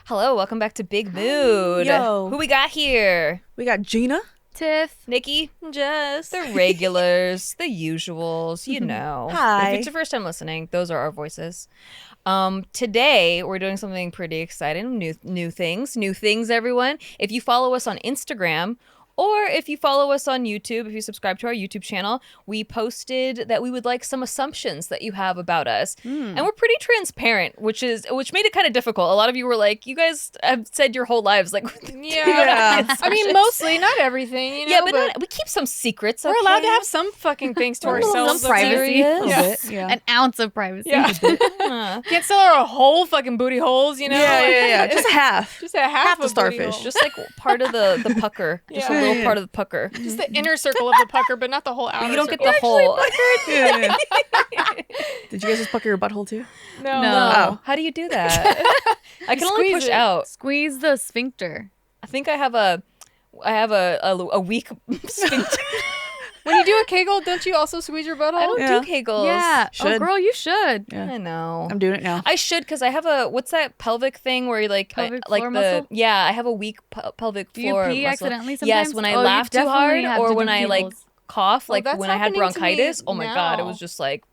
Hello, welcome back to Big Mood. Yo. Who we got here? We got Gina. Tiff. Nikki. Jess. The regulars, the usuals, you know. Hi. If it's your first time listening, those are our voices. Today, we're doing something pretty exciting. New things, everyone. If you follow us on Instagram, or if you follow us on YouTube, if you subscribe to our YouTube channel, we posted that we would like some assumptions that you have about us. And we're pretty transparent, which made it kind of difficult. A lot of you were like, you guys have said your whole lives, like, Yeah. I mean, mostly, not everything, you know? Yeah, but we keep some secrets. we're allowed to have some fucking things to ourselves. Some privacy. Yeah. An ounce of privacy. Yeah. Can't sell our whole fucking booty holes, you know? Yeah. Just a half. Just a half the of booty starfish. hole. Just like part of the pucker. Just a Yeah. little part of the pucker. Just the inner circle of the pucker, but not the whole outer You don't get circle. the whole. Yeah. Did you guys just pucker your butthole too? No. No. How do you do that? I can only Squeeze push it. out. Squeeze the sphincter. I think I have a weak sphincter. When you do a Kegel, don't you also squeeze your butthole? I don't Yeah. do Kegels. Yeah. Should. Oh, girl, you should. Yeah. I know. I'm doing it now. I should, because I have what's that pelvic thing where you like Pelvic like floor the muscle? Yeah, I have a weak pelvic Do you floor pee muscle. accidentally sometimes? Yes, when I Oh, you laugh too definitely hard have or to when do I like Kegels. cough, like that's when I had happening to me bronchitis. Oh my god, it now. was just like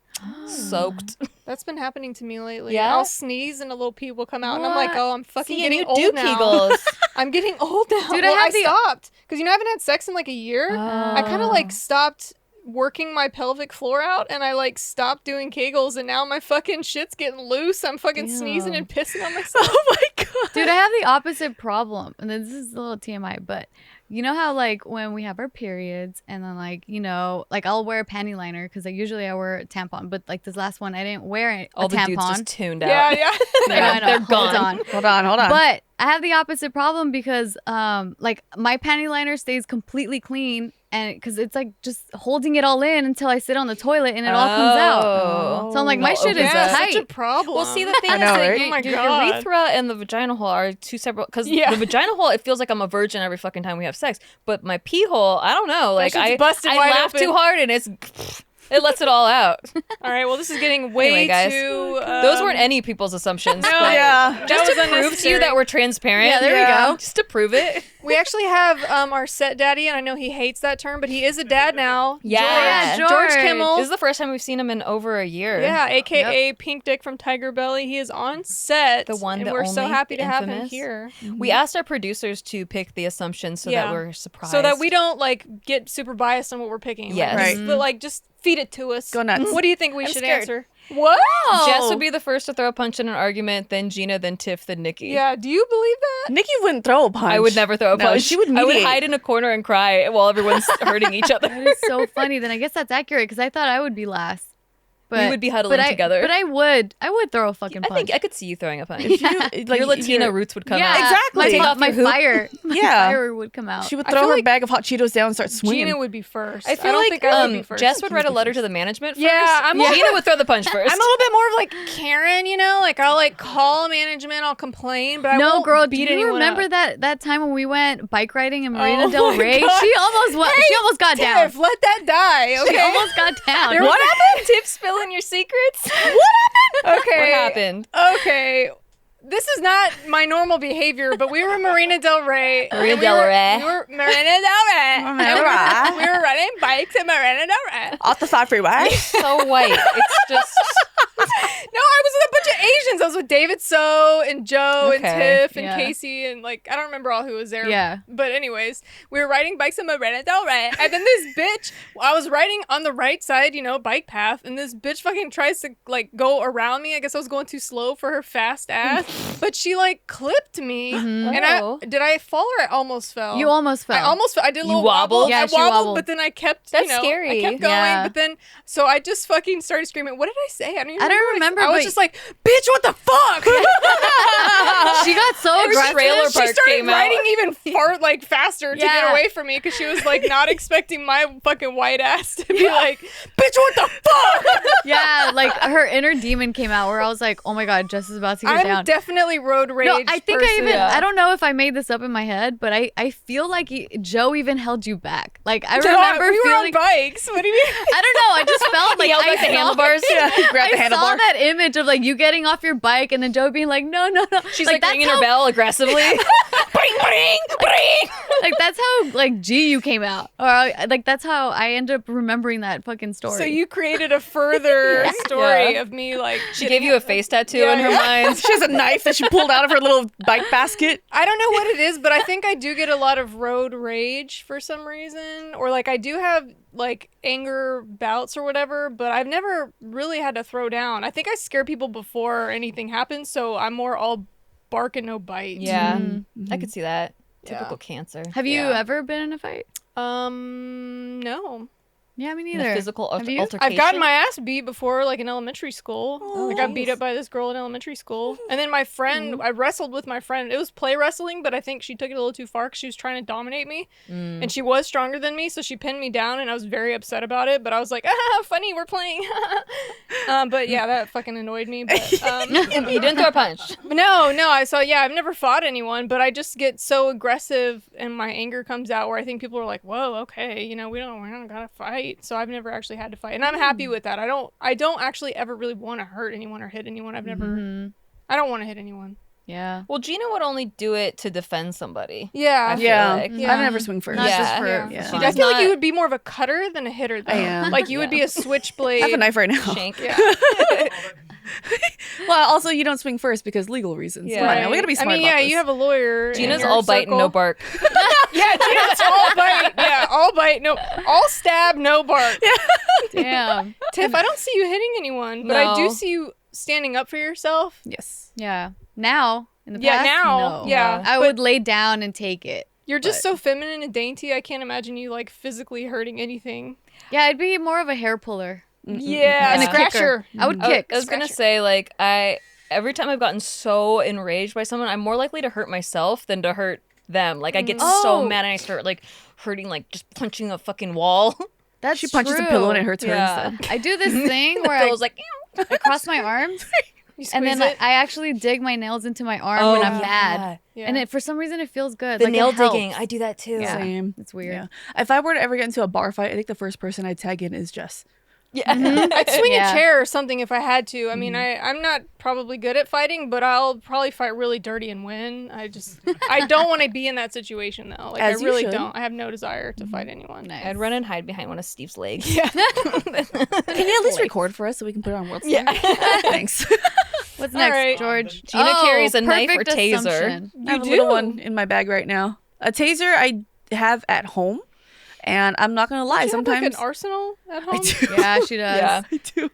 soaked. That's been happening to me lately. Yeah? I'll sneeze and a little pee will come out, and I'm like, What? oh, I'm fucking See, and getting you old do now. Kegels. I'm getting old now. Dude, Well, I have the- stopped because I haven't had sex in like a year. I kind of like stopped working my pelvic floor out, and I like stopped doing Kegels, and now my fucking shit's getting loose. I'm fucking sneezing and pissing on myself. Oh my god. Dude, I have the opposite problem. And this is a little TMI, but you know how like when we have our periods and then like, you know, like I'll wear a panty liner because like usually I wear a tampon, but like this last one I didn't wear a All the tampon. dudes just tuned out. Yeah. I know, They're hold gone. on. Hold on. But I have the opposite problem because like my panty liner stays completely clean and because it's like just holding it all in until I sit on the toilet and it all comes out. So I'm like, my All shit is opens up. Such a tight. problem. Well, see, the thing I is know, that right? Oh my your God. urethra and the vaginal hole are two separate. Because Yeah. the vaginal hole, it feels like I'm a virgin every fucking time we have sex. But my pee hole, I don't know. Like shit's I busted I wide laugh open. too hard and it lets it all out. All right, well, this is getting way Anyway, guys, too. those weren't any people's assumptions. No, but yeah. just That to was prove to you unnecessary. that we're transparent. Yeah, there we go. Just to prove it. We actually have our set daddy, and I know he hates that term, but he is a dad now. Yeah. George George. Kimmel. This is the first time we've seen him in over a year. Yeah, aka Pink Dick from Tiger Belly. He is on set. The one, and the we're so only, happy to have him infamous. here. We asked our producers to pick the assumptions so that we're surprised. So that we don't like get super biased on what we're picking. Yes. Like, Right. But like just feed it to us. Go nuts. What do you think we I'm should scared. answer? What? Jess would be the first to throw a punch in an argument, then Gina, then Tiff, then Nikki. Yeah, do you believe that? Nikki wouldn't throw a punch. I would never throw a No, punch. she would I would mediate. hide in a corner and cry while everyone's hurting each other. That is so funny. Then I guess that's accurate because I thought I would be last. But, We would be huddling together. But I would throw a fucking I punch. think I could see you throwing a punch. If you, like, Your Latina roots would come yeah, out. Exactly. Take off My your hoop. fire. Yeah. Fire would come out. She would I throw feel her like bag of hot Cheetos down and start swinging. Gina would be first. I feel don't like think I would be first. Jess would write a letter to the management first. Yeah, I'm a- Gina would throw the punch first. I'm a little bit more of like Karen, you know, like I'll like call management, I'll complain, but I No, won't girl, do beat you anyone remember up. that time when we went bike riding in Marina Oh Del my Rey? God. She almost got down. Tiff, let that die, okay? She almost got down. What happened? Tiff spilling your secrets? Okay. What happened? Okay. This is not my normal behavior, but we were in Marina Del Rey. Marina and Del Rey. We were Marina Del Rey. Marina Del Rey. We were riding bikes at Marina Del Rey. Off the side freeway. So white. It's just. No, I was with a bunch of Asians. I was with David So and Joe and Okay. Tiff and Yeah. Casey and like I don't remember all who was there. Yeah. But anyways, we were riding bikes in Marina Del Rey, and then this bitch. I was riding on the right side, you know, bike path, and this bitch fucking tries to like go around me. I guess I was going too slow for her fast ass, but she like clipped me, and Oh. did I fall or I almost fell? You almost fell. I almost fell. I did a You little wobbled? wobble. Yeah, I she wobbled, wobbled. but then I kept. That's you know, scary. I kept going, Yeah. but then so I just fucking started screaming. What did I say? I don't I don't remember, I was but- just like, bitch, what the fuck? She got so aggressive. trailer She park started came out. riding even faster to get Yeah. away from me because she was like not expecting my fucking white ass to be like, bitch, what the fuck? Yeah, like her inner demon came out where I was like, oh my god, Jess is about to get I'm down. definitely road rage. No, I think person. I don't know if I made this up in my head, but I feel like Joe even held you back. Like I No, remember we were on feeling. bikes. What do you mean? I don't know. I just felt like He held I back the saw- handlebars. Yeah, he grabbed the I saw handlebar. that image of like you getting off your your bike, and then Joey being like, no. She's like ringing her bell aggressively. Bring, bring, bring. Like that's how like GU came out, or like that's how I end up remembering that fucking story. So you created a further story Yeah. of me like. She gave you a face tattoo in her mind. She has a knife that she pulled out of her little bike basket. I don't know what it is, but I think I do get a lot of road rage for some reason, or like I do have like anger bouts or whatever, but I've never really had to throw down. I think I scare people before anything happens, so I'm more all bark and no bite. Yeah, Mm-hmm. I could see that. Yeah. Typical Cancer. Have you Yeah. ever been in a fight? No. Yeah, me In neither. a physical Have you? altercation. I've gotten my ass beat before, like in elementary school. Oh, I got beat jeez. up by this girl in elementary school. And then my friend, I wrestled with my friend. It was play wrestling, but I think she took it a little too far because she was trying to dominate me. And she was stronger than me, so she pinned me down, and I was very upset about it. But I was like, funny, we're playing. But yeah, that fucking annoyed me. But You didn't throw a punch. no, I've never fought anyone, but I just get so aggressive and my anger comes out where I think people are like, whoa, okay, we don't gotta fight. So I've never actually had to fight, and I'm happy with that. I don't actually ever really want to hurt anyone or hit anyone. I've never. I don't want to hit anyone. Yeah. Well, Gina would only do it to defend somebody. Yeah, I feel Yeah. like. I never swing first. Not Yeah. just for Yeah. Yeah. She I does feel like you not would be more of a cutter than a hitter, though. I am. Like you would be a switchblade. I have a knife right now. shank. Yeah. Well, also you don't swing first because legal reasons. Yeah. Come on now, we gotta be I smart mean, about yeah, this. you have a lawyer. in Gina's your all bite and no circle. bark. Yeah, Gina's all bite. Yeah, all bite, no, all stab, no bark. Damn. Tiff, I don't see you hitting anyone, but I do No. see you standing up for yourself. Yes. Yeah. Now. In the Yeah, past, now, no. yeah. I but would lay down and take it. You're just but- so feminine and dainty. I can't imagine you like physically hurting anything. Yeah, I'd be more of a hair puller. Yeah, And a scratcher. kicker. I would kick. I was gonna Scratcher. say, like, every time I've gotten so enraged by someone, I'm more likely to hurt myself than to hurt them. Like, I get so Oh. mad and I start like hurting, like just punching a fucking wall. That's She punches true. the pillow and it hurts her Yeah. instead. I do this thing where I I was like, I cross my arms You and then squeeze it. I actually dig my nails into my arm when I'm mad. Yeah. And for some reason it feels good. the like, nail it helps. digging. I do that too. Yeah. Same. It's weird. Yeah. If I were to ever get into a bar fight, I think the first person I'd tag in is Jess. Yeah. I'd swing Yeah. a chair or something if I had to. I mean, I'm not probably good at fighting, but I'll probably fight really dirty and win. I don't want to be in that situation though. Like As I you really should. don't. I have no desire to fight anyone. Nice. I'd run and hide behind one of Steve's legs. Yeah. Can you at least record for us so we can put it on World Yeah. Thanks. What's All next, right. George? Gina carries a knife or perfect taser. assumption. I have a do? little one in my bag right now. A taser I have at home, and I'm not gonna lie. You have Sometimes like an arsenal at home. I do. Yeah, she does. Yeah. I do.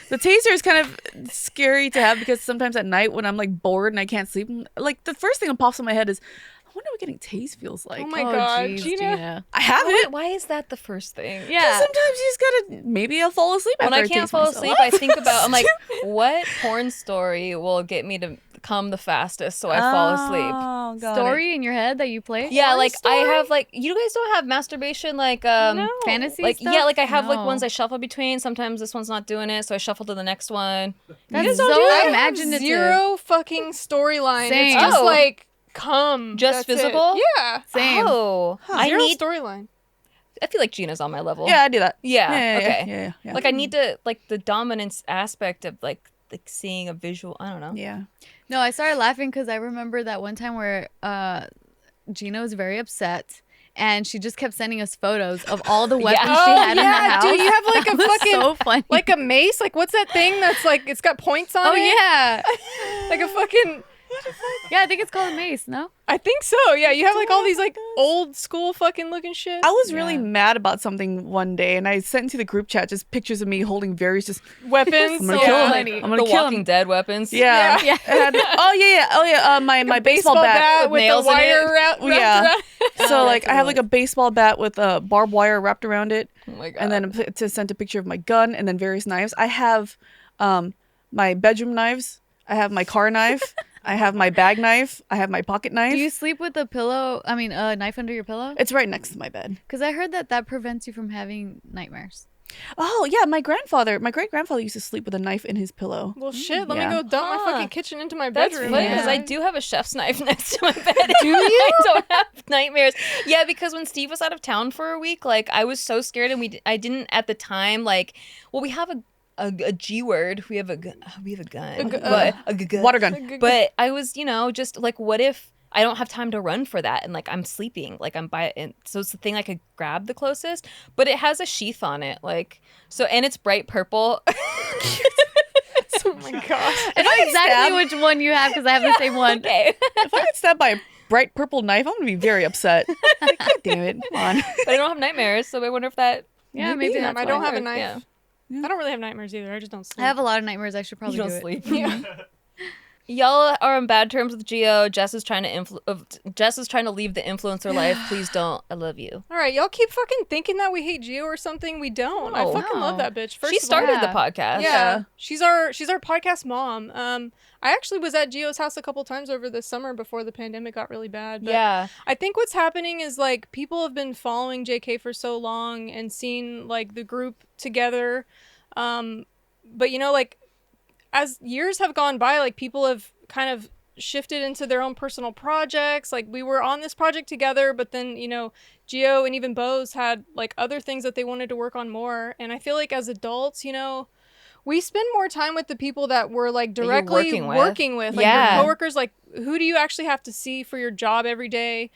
The taser is kind of scary to have because sometimes at night when I'm like bored and I can't sleep, like the first thing that pops in my head is, I wonder what getting tased feels like. Oh my god, geez, Gina. I have it. Why is that the first thing? Yeah. Sometimes you just gotta. Maybe I'll fall asleep When after I can't taste fall myself. asleep, I think about, I'm like, what porn story will get me to come the fastest so I fall asleep? Oh, got Story in your head that you play? Yeah, Porn like story? I have like, you guys don't have masturbation like No. Fantasy like stuff? yeah, like I have like No. ones I shuffle between. Sometimes this one's not doing it, so I shuffle to the next one. That's don't so do that? imaginative. Zero fucking storyline. Same. It's just Oh. like come. Just That's it. physical? Yeah. Same. Oh, I Zero need. storyline. I feel like Gina's on my level. Yeah, I do that. Yeah. Yeah, Okay. yeah. Like I need to like the dominance aspect of like seeing a visual. I don't know. Yeah. No, I started laughing because I remember that one time where Gina was very upset. And she just kept sending us photos of all the weapons Yeah. she Oh, had in the yeah, house. dude, you have, like, a That was fucking- so funny. Like a mace? Like what's that thing that's like it's got points on oh it? yeah, Like a fucking yeah. I think it's called a mace. No. I think so. Yeah, you have like all these like old school fucking looking shit. I was really Yeah. mad about something one day, and I sent into the group chat just pictures of me holding various just. Weapons. I'm gonna so kill him. funny. I'm gonna The kill Walking him. Dead weapons. Yeah. Yeah. I had- oh yeah. My baseball bat. with nails the in wire it. wrapped Yeah. around it. So like I have like a baseball bat with a barbed wire wrapped around it, Oh my god. and then to send a picture of my gun, and then various knives. I have my bedroom knives. I have my car knife. I have my bag knife. I have my pocket knife. Do you sleep with a pillow? I mean, a knife under your pillow? It's right next to my bed. Because I heard that prevents you from having nightmares. Oh yeah, my great grandfather used to sleep with a knife in his pillow. Well, shit. Let Yeah. me go dump my Huh. fucking kitchen into my That's bedroom. funny because Yeah. I do have a chef's knife next to my bed. Do you? I don't have nightmares. Yeah, because when Steve was out of town for a week, like I was so scared, and I didn't at the time like. Well, we have a G word. We have a gun. Water gun. But I was, just like, what if I don't have time to run for that, and like I'm sleeping, like I'm by, and so it's the thing I could grab the closest, but it has a sheath on it, like so, and it's bright purple. Oh my gosh. I know exactly which one you have because I have the same one. Okay. If I get stabbed by a bright purple knife, I'm gonna be very upset. Like, God damn it! Come on. But I don't have nightmares, so I wonder if that. Yeah, maybe that's I why. don't have a knife. Yeah. I don't really have nightmares either. I just don't sleep. I have a lot of nightmares. I should probably You don't do it. sleep. Yeah. Y'all are on bad terms with Gio. Jess is trying to leave the influencer life. Please don't. I love you. All right, y'all keep fucking thinking that we hate Gio or something. We don't. I No. fucking love that bitch. First She of all. started the Yeah. podcast. Yeah, she's our podcast mom. I actually was at Gio's house a couple times over the summer before the pandemic got really bad. But Yeah. I think what's happening is like people have been following JK for so long and seen like the group together, but like as years have gone by, like people have kind of shifted into their own personal projects. Like we were on this project together, but then Gio and even Bose had like other things that they wanted to work on more. And I feel like as adults, we spend more time with the people that we're like you're directly working with, like Yeah. your coworkers. Like who do you actually have to see for your job every day?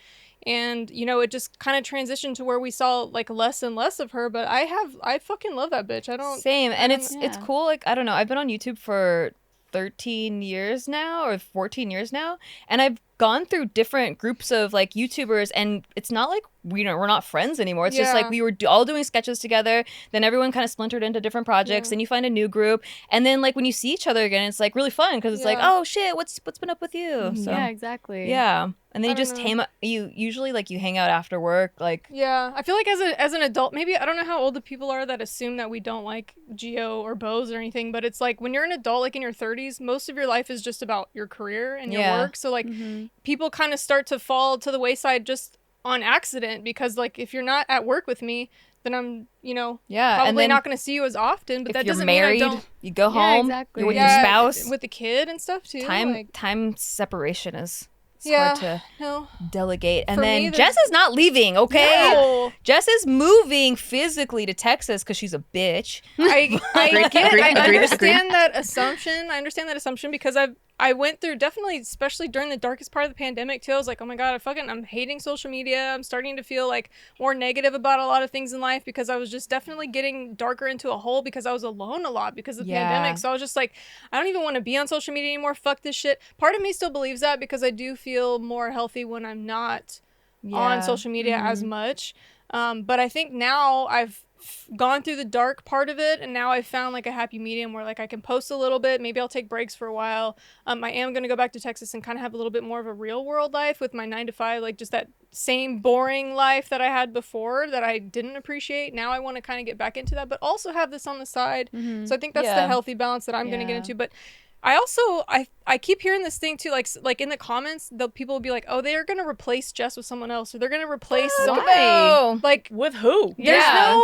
And it just kind of transitioned to where we saw like less and less of her. But I fucking love that bitch. I don't. Same. And don't- it's cool. Like, I don't know. I've been on YouTube for 13 years now or 14 years now, and I've gone through different groups of like YouTubers, and it's not like we're not friends anymore. It's just Yeah. like we were all doing sketches together, then everyone kind of splintered into different projects, then you find a new group, and then like when you see each other again, it's like really fun because it's like, Yeah. oh shit, what's been up with you? So Yeah, exactly. yeah. And then I you don't just know. you usually like you hang out after work, like Yeah, I feel like as an adult, maybe I don't know how old the people are that assume that we don't like Gio or Bose or anything, but it's like when you're an adult, like in your 30s, most of your life is just about your career and your Yeah. work. So like people kind of start to fall to the wayside just on accident because like if you're not at work with me, then I'm yeah. probably And then not going to see you as often. But if that you're doesn't married, mean I don't. you go Yeah, home, exactly. you're with Yeah, your spouse. with the kid and stuff too. like, Time separation is yeah, hard to no. delegate. And For then me, the- Jess is not leaving, okay? No. Jess is moving physically to Texas because she's a bitch. I Agreed. understand that assumption. I understand that assumption because I went through definitely, especially during the darkest part of the pandemic too. I was like, oh my God, I'm hating social media. I'm starting to feel like more negative about a lot of things in life because I was just definitely getting darker into a hole because I was alone a lot because of the Yeah. pandemic. So I was just like, I don't even want to be on social media anymore. Fuck this shit. Part of me still believes that because I do feel more healthy when I'm not on social media as much. But I think now I've gone through the dark part of it and now I've found like a happy medium where like I can post a little bit, maybe I'll take breaks for a while. I am going to go back to Texas and kind of have a little bit more of a real world life with my 9 to 5, like just that same boring life that I had before that I didn't appreciate. Now I want to kind of get back into that, but also have this on the side. So I think that's the Yeah. healthy balance that I'm going to get Yeah. into. But I also I keep hearing this thing too, like in the comments, the people will be like, oh, they're gonna replace Jess with someone else, or they're gonna replace somebody. No. Like With who? Yeah.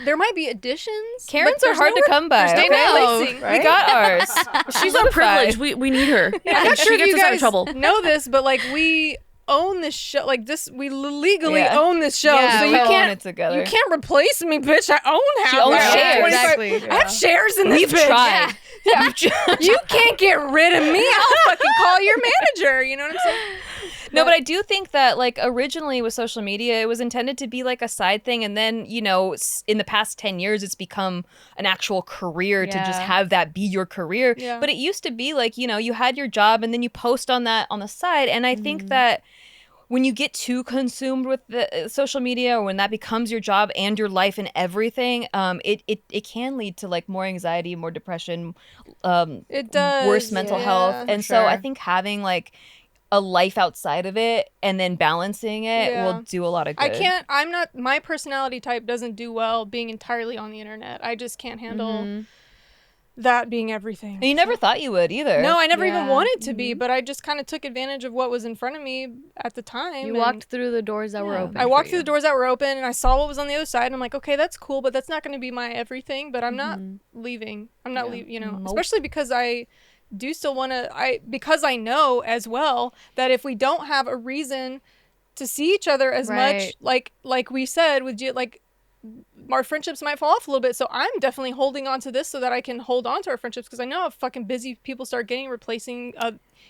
there might be additions. Karens but are hard to come by. there's no okay? replacing. We got ours. She's our privilege. We need her. I'm not she sure if gets you us out of guys trouble. know this, but like we own this show. Like this, we legally Yeah. own this show, Yeah, so we you own can't it together. You can't replace me, bitch. I own half. She owns I own shares. 25 Exactly. I have shares in this We've bitch. tried. Yeah. You can't get rid of me. I'll fucking call your manager. You know what I'm saying? No, but I do think that like originally with social media, it was intended to be like a side thing, and then in the past 10 years, it's become an actual career to just Yeah. have that be your career. Yeah. But it used to be like you had your job, and then you post on that on the side, and I think that when you get too consumed with the social media, or when that becomes your job and your life and everything, it can lead to like more anxiety, more depression, It does. worse mental health. And so I sure. think having like a life outside of it and then balancing it Yeah. will do a lot of good. My personality type doesn't do well being entirely on the internet. I just can't handle that being everything. And you never thought you would either. No, I never even Yeah. wanted to be, but I just kind of took advantage of what was in front of me at the time. You and walked through the doors that were Yeah. open. I for walked you. through the doors that were open and I saw what was on the other side and I'm like, okay, that's cool, but that's not going to be my everything, but I'm not leaving. I'm not leaving, Nope. especially because I do still want to, because I know as well that if we don't have a reason to see each other as much, Right. like we said with like our friendships might fall off a little bit. So I'm definitely holding on to this so that I can hold on to our friendships, because I know how fucking busy people start getting, replacing,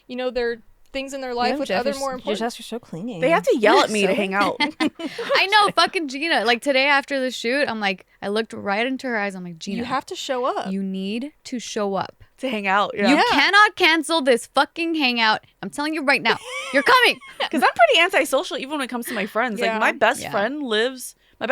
their things in their life with other more important. Jess, you're so clingy. They have to yell at me to hang out. I know, fucking Gina. Like today after the shoot, I'm like, I looked right into her eyes. I'm like, Gina, You have to show up. you need to show up. To hang out. Yeah. You cannot cancel this fucking hangout. I'm telling you right now. You're coming. Because I'm pretty antisocial even when it comes to my friends. Yeah. Like my best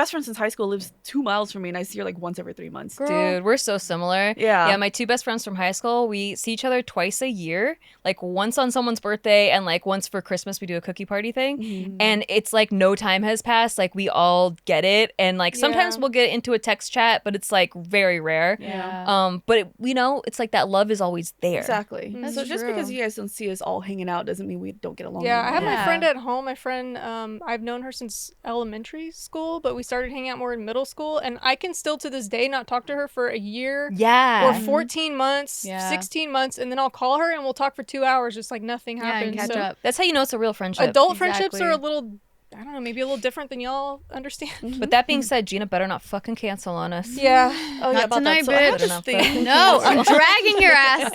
friend since high school lives 2 miles from me, and I see her like once every 3 months. Dude, we're so similar. Yeah. Yeah, my two best friends from high school, we see each other twice a year, like once on someone's birthday and like once for Christmas we do a cookie party thing. Mm-hmm. And it's like no time has passed. Like we all get it. And like sometimes we'll get into a text chat, but it's like very rare. Yeah. But it's like that love is always there. Exactly. That's So just true. because you guys don't see us all hanging out doesn't mean we don't get along. Yeah, I have anymore. my friend at home. My friend, I've known her since elementary school, but we started hanging out more in middle school, and I can still to this day not talk to her for a year Yeah. or 14 months, Yeah. 16 months, and then I'll call her and we'll talk for 2 hours just like nothing Yeah, happened. and catch So up. That's how you know it's a real friendship. adult friendships Exactly. are a little, I don't know, maybe a little different than y'all understand. But that being said, Gina better not fucking cancel on us. Yeah. Oh, Not about tonight, that. So I have bitch. this thing. No, I'm dragging your ass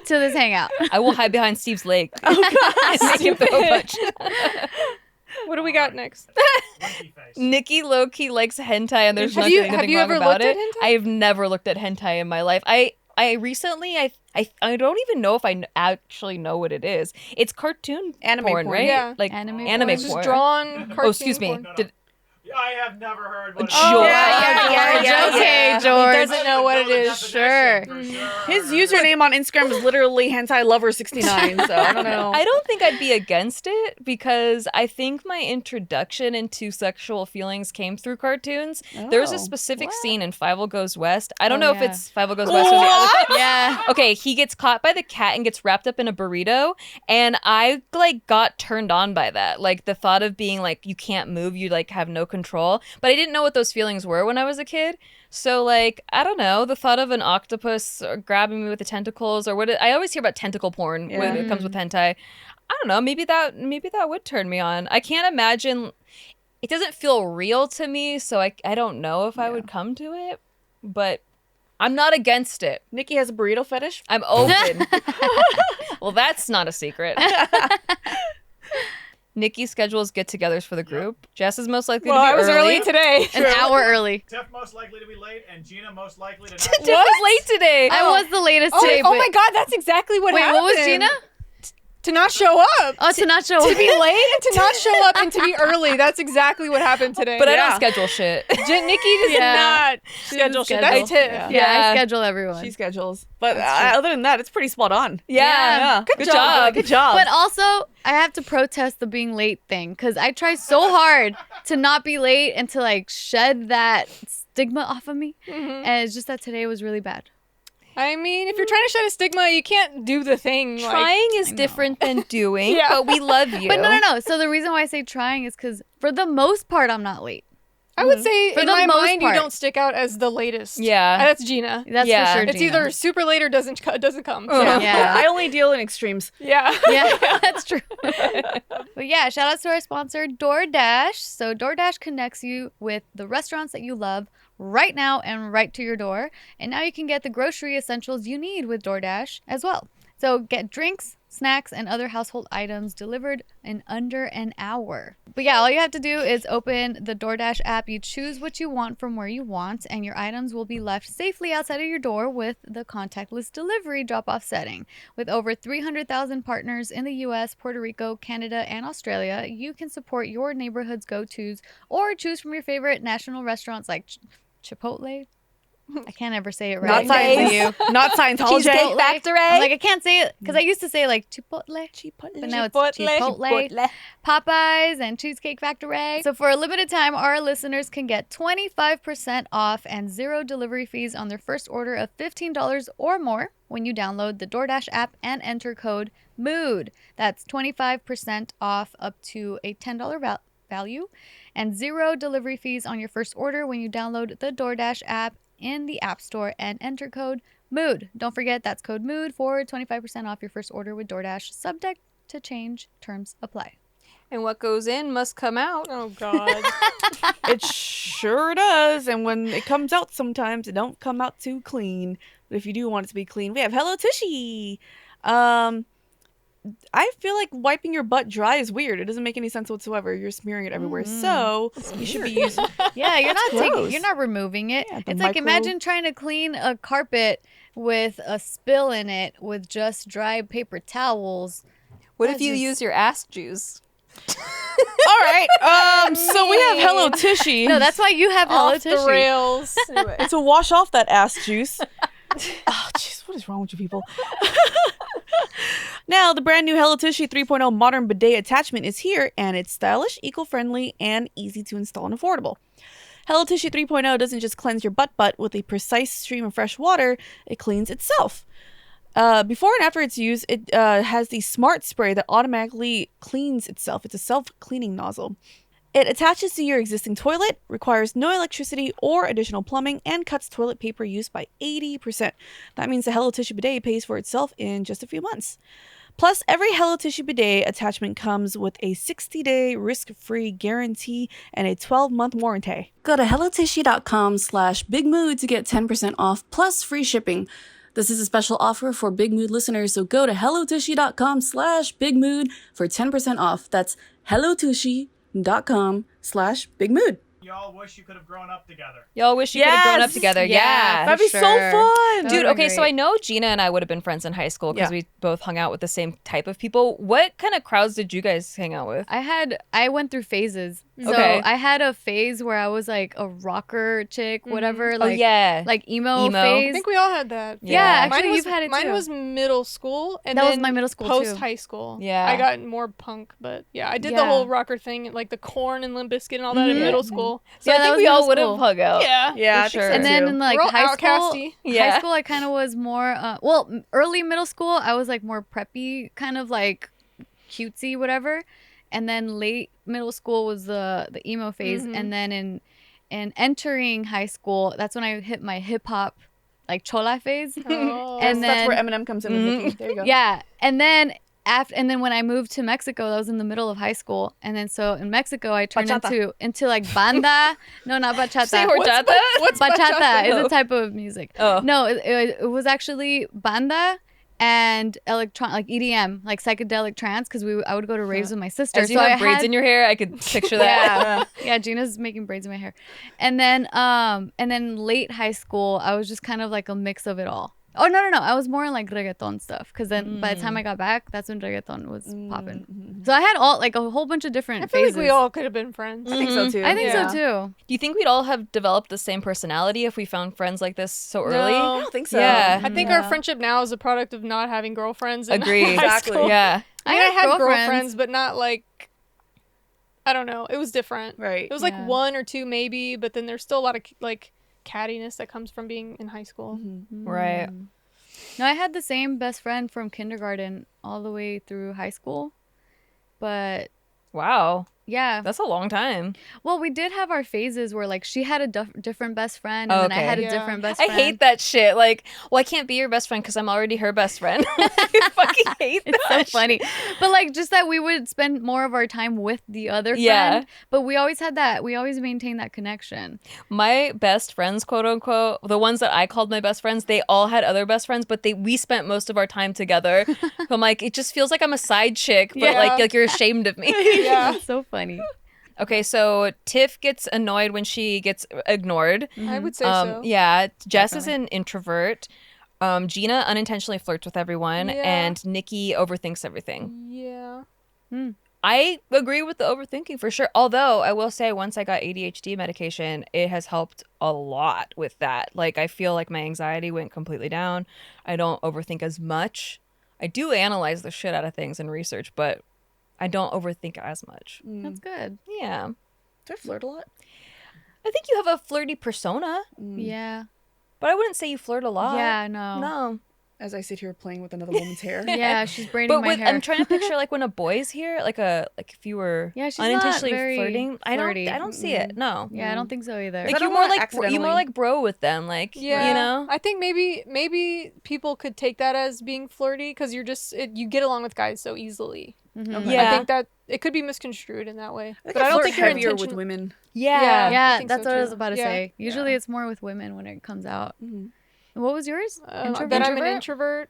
to this hangout. I will hide behind Steve's leg. Oh, Make him throw a punch. What do we got next? Monkey face. Nikki low-key likes hentai, and there's Have nothing, you- nothing have you wrong ever about looked at it. hentai? I've never looked at hentai in my life. I recently, I don't even know if I actually know what it is. It's cartoon Anime porn, porn. right? Yeah. Like Anime anime It's porn. just drawn cartoon Oh, excuse me. porn. No, no. Did, I have never heard what it is. George. Okay, George. He doesn't know what it is. Sure. His username on Instagram is literally hentai lover 69. So I don't know. I don't think I'd be against it because I think my introduction into sexual feelings came through cartoons. There's a Oh, specific what? scene in Five Goes West. I don't Oh, know if yeah. it's Five Goes West or the other. Yeah. Okay, he gets caught by the cat and gets wrapped up in a burrito, and I like got turned on by that. Like the thought of being like you can't move, you like have no control. But I didn't know what those feelings were when I was a kid. So like I don't know, the thought of an octopus grabbing me with the tentacles or I always hear about tentacle porn when it comes with hentai. I don't know, maybe that would turn me on. I can't imagine. It doesn't feel real to me, so I don't know if I would come to it, but I'm not against it. Nikki has a burrito fetish. I'm open. Well, that's not a secret. Nikki schedules get-togethers for the group. Jess is most likely Well, to be I was early today. An hour early. Tiff most likely to be late, and Gina most likely to not. Tiff was late today. I was the latest Oh, today. oh but- my god, that's exactly what Wait, happened. what was Gina? To not show up. Oh, to not show To up. be late and to not show up and to be early. That's exactly what happened today. But I Yeah. don't schedule shit. Nikki does Yeah. not Schedule shit. That's Tiff. Yeah. Yeah, Yeah. I schedule everyone. She schedules. But other than that, it's pretty spot on. Yeah. Good job. Good job. But also, I have to protest the being late thing because I try so hard to not be late and to like shed that stigma off of me. And it's just that today was really bad. I mean, if you're trying to shed a stigma, you can't do the thing. Like, Trying is different than doing, Yeah. but we love you. But no. So the reason why I say trying is because for the most part, I'm not late. I would say For in the my most mind, part. you don't stick out as the latest. Yeah. That's Gina. That's Yeah. for sure. It's Gina. either super late or doesn't come. Yeah. Yeah. I only deal in extremes. Yeah. Yeah, that's true. But yeah, shout out to our sponsor, DoorDash. So DoorDash connects you with the restaurants that you love right now and right to your door. And now you can get the grocery essentials you need with DoorDash as well. So get drinks, snacks, and other household items delivered in under an hour. But yeah, all you have to do is open the DoorDash app. You choose what you want from where you want, and your items will be left safely outside of your door with the contactless delivery drop-off setting. With over 300,000 partners in the US, Puerto Rico, Canada, and Australia, you can support your neighborhood's go-tos or choose from your favorite national restaurants like Chipotle. I can't ever say it right. Not Nice. Scientology. Not Scientology. Cheesecake Factory. I'm like, I can't say it because I used to say like Chipotle. But now it's Chipotle. Popeyes and Cheesecake Factory. So for a limited time, our listeners can get 25% off and 0 delivery fees on their first order of $15 or more when you download the DoorDash app and enter code MOOD. That's 25% off up to a $10 value and 0 delivery fees on your first order when you download the DoorDash app in the App Store and enter code MOOD. Don't forget, that's code MOOD for 25% off your first order with DoorDash, subject to change, terms apply. And what goes in must come out. Oh God. It sure does. And when it comes out, sometimes it don't come out too clean. But if you do want it to be clean, we have HelloTushy. I feel like wiping your butt dry is weird. It doesn't make any sense whatsoever. You're smearing it everywhere. So you should be using. Yeah, you're not gross. you're not removing it. Yeah, the It's like micro- imagine trying to clean a carpet with a spill in it with just dry paper towels. What That's if you just- use your ass juice? All right. So we have HelloTushy. No, that's why you have Off the HelloTushy. rails. It's to wash off that ass juice. Oh, jeez, what is wrong with you people? Now, the brand new HelloTushy 3.0 modern bidet attachment is here, and it's stylish, eco-friendly, and easy to install and affordable. HelloTushy 3.0 doesn't just cleanse your butt with a precise stream of fresh water, it cleans itself. Before and after its use, it has the smart spray that automatically cleans itself. It's a self-cleaning nozzle. It attaches to your existing toilet, requires no electricity or additional plumbing, and cuts toilet paper use by 80%. That means the HelloTushy bidet pays for itself in just a few months. Plus, every HelloTushy bidet attachment comes with a 60-day risk-free guarantee and a 12-month warranty. Go to hellotushy.com/bigmood to get 10% off plus free shipping. This is a special offer for Big Mood listeners, so go to hellotushy.com/bigmood for 10% off. That's hellotushy.com/bigmood. Y'all wish you could have grown up together. Y'all wish you could have grown up Yes! together. Yeah. Yeah. That'd be sure. so fun! That Dude, would've been okay, so great. I know Gina and I would have been friends in high school because Yeah. we both hung out with the same type of people. What kind of crowds did you guys hang out with? I went through phases. So Okay. I had a phase where I was like a rocker chick, whatever, like yeah. like emo Emo. I phase. think we all had that. Yeah, actually, Mine was, you've had it mine too. was middle school, and That was then my middle school, post too. high school. Yeah. I got more punk, but yeah, I did the Yeah. whole rocker thing, like the Corn and Limp Bizkit and all that in middle school. So Yeah, I that think was we all middle would have school. hung out. Yeah, Yeah, For I think sure. so And then too. in like We're all high school, outcasty. Yeah. high school I kind of was more early middle school I was like more preppy, kind of like cutesy, whatever. And then late middle school was the emo phase, and then in entering high school, that's when I hit my hip hop like chola phase. Oh. And That's then where Eminem comes in with Nicki. There you go. yeah, and then when I moved to Mexico, that was in the middle of high school, and then so in Mexico I turned Bachata. into like banda. No, not bachata. Say horchata? What's Bachata is Oh. a type of music. Oh. No, it was actually banda and like EDM, like psychedelic trance, because I would go to raves with my sister. As you so have I braids had, in your hair, I could picture that. yeah, Gina's making braids in my hair. And then late high school, I was just kind of like a mix of it all. Oh, no. I was more in like reggaeton stuff, because then by the time I got back, that's when reggaeton was popping. So I had all like a whole bunch of different I feel phases. like we all could have been friends. I think so too. I think Yeah. so too. Do you think we'd all have developed the same personality if we found friends like this so early? No. I don't think so. Yeah. I think our friendship now is a product of not having girlfriends. In Agree. high Exactly. school. Yeah. I mean, I had had girlfriends, but not like, I don't know. It was different. Right. It was like Yeah. one or two maybe, but then there's still a lot of like cattiness that comes from being in high school. Right. No, I had the same best friend from kindergarten all the way through high school. But Wow. yeah. That's a long time. Well, we did have our phases where like she had a different best friend, and then I Okay. had a Yeah. different best I friend. hate that shit. Like, well, I can't be your best friend because I'm already her best friend. I fucking hate that. It's so funny. But like just that we would spend more of our time with the other friend. Yeah. But we always maintained that connection. My best friends, quote unquote, the ones that I called my best friends, they all had other best friends, but we spent most of our time together. I'm like, it just feels like I'm a side chick, but Yeah. like you're ashamed of me. Yeah. It's so funny. Okay, so Tiff gets annoyed when she gets ignored. I would say so. Yeah, Jess is an introvert. Gina unintentionally flirts with everyone, Yeah. and Nikki overthinks everything. Yeah. I agree with the overthinking for sure. Although I will say, once I got ADHD medication, it has helped a lot with that. Like, I feel like my anxiety went completely down. I don't overthink as much. I do analyze the shit out of things and research, but I don't overthink as much. That's good. Yeah. Do I flirt a lot? I think you have a flirty persona, Yeah. but I wouldn't say you flirt a lot. Yeah, no. No. As I sit here playing with another woman's hair. Yeah, she's braiding my hair. I'm trying to picture like when a boy's here, like if you were Yeah, she's not unintentionally very flirting. flirty. I don't see it. No. Yeah, I don't think so either. Like I you don't more wanna like you more accidentally- like bro with them, like Yeah, you know. I think maybe people could take that as being flirty because you get along with guys so easily. Okay. Yeah. I think that it could be misconstrued in that way. I think But I don't think your heavier intention. with women. Yeah. Yeah. I Yeah, think that's so what I was too. about to Yeah. say. Usually it's more with women when it comes out. Mhm. And what was yours? That I'm an introvert.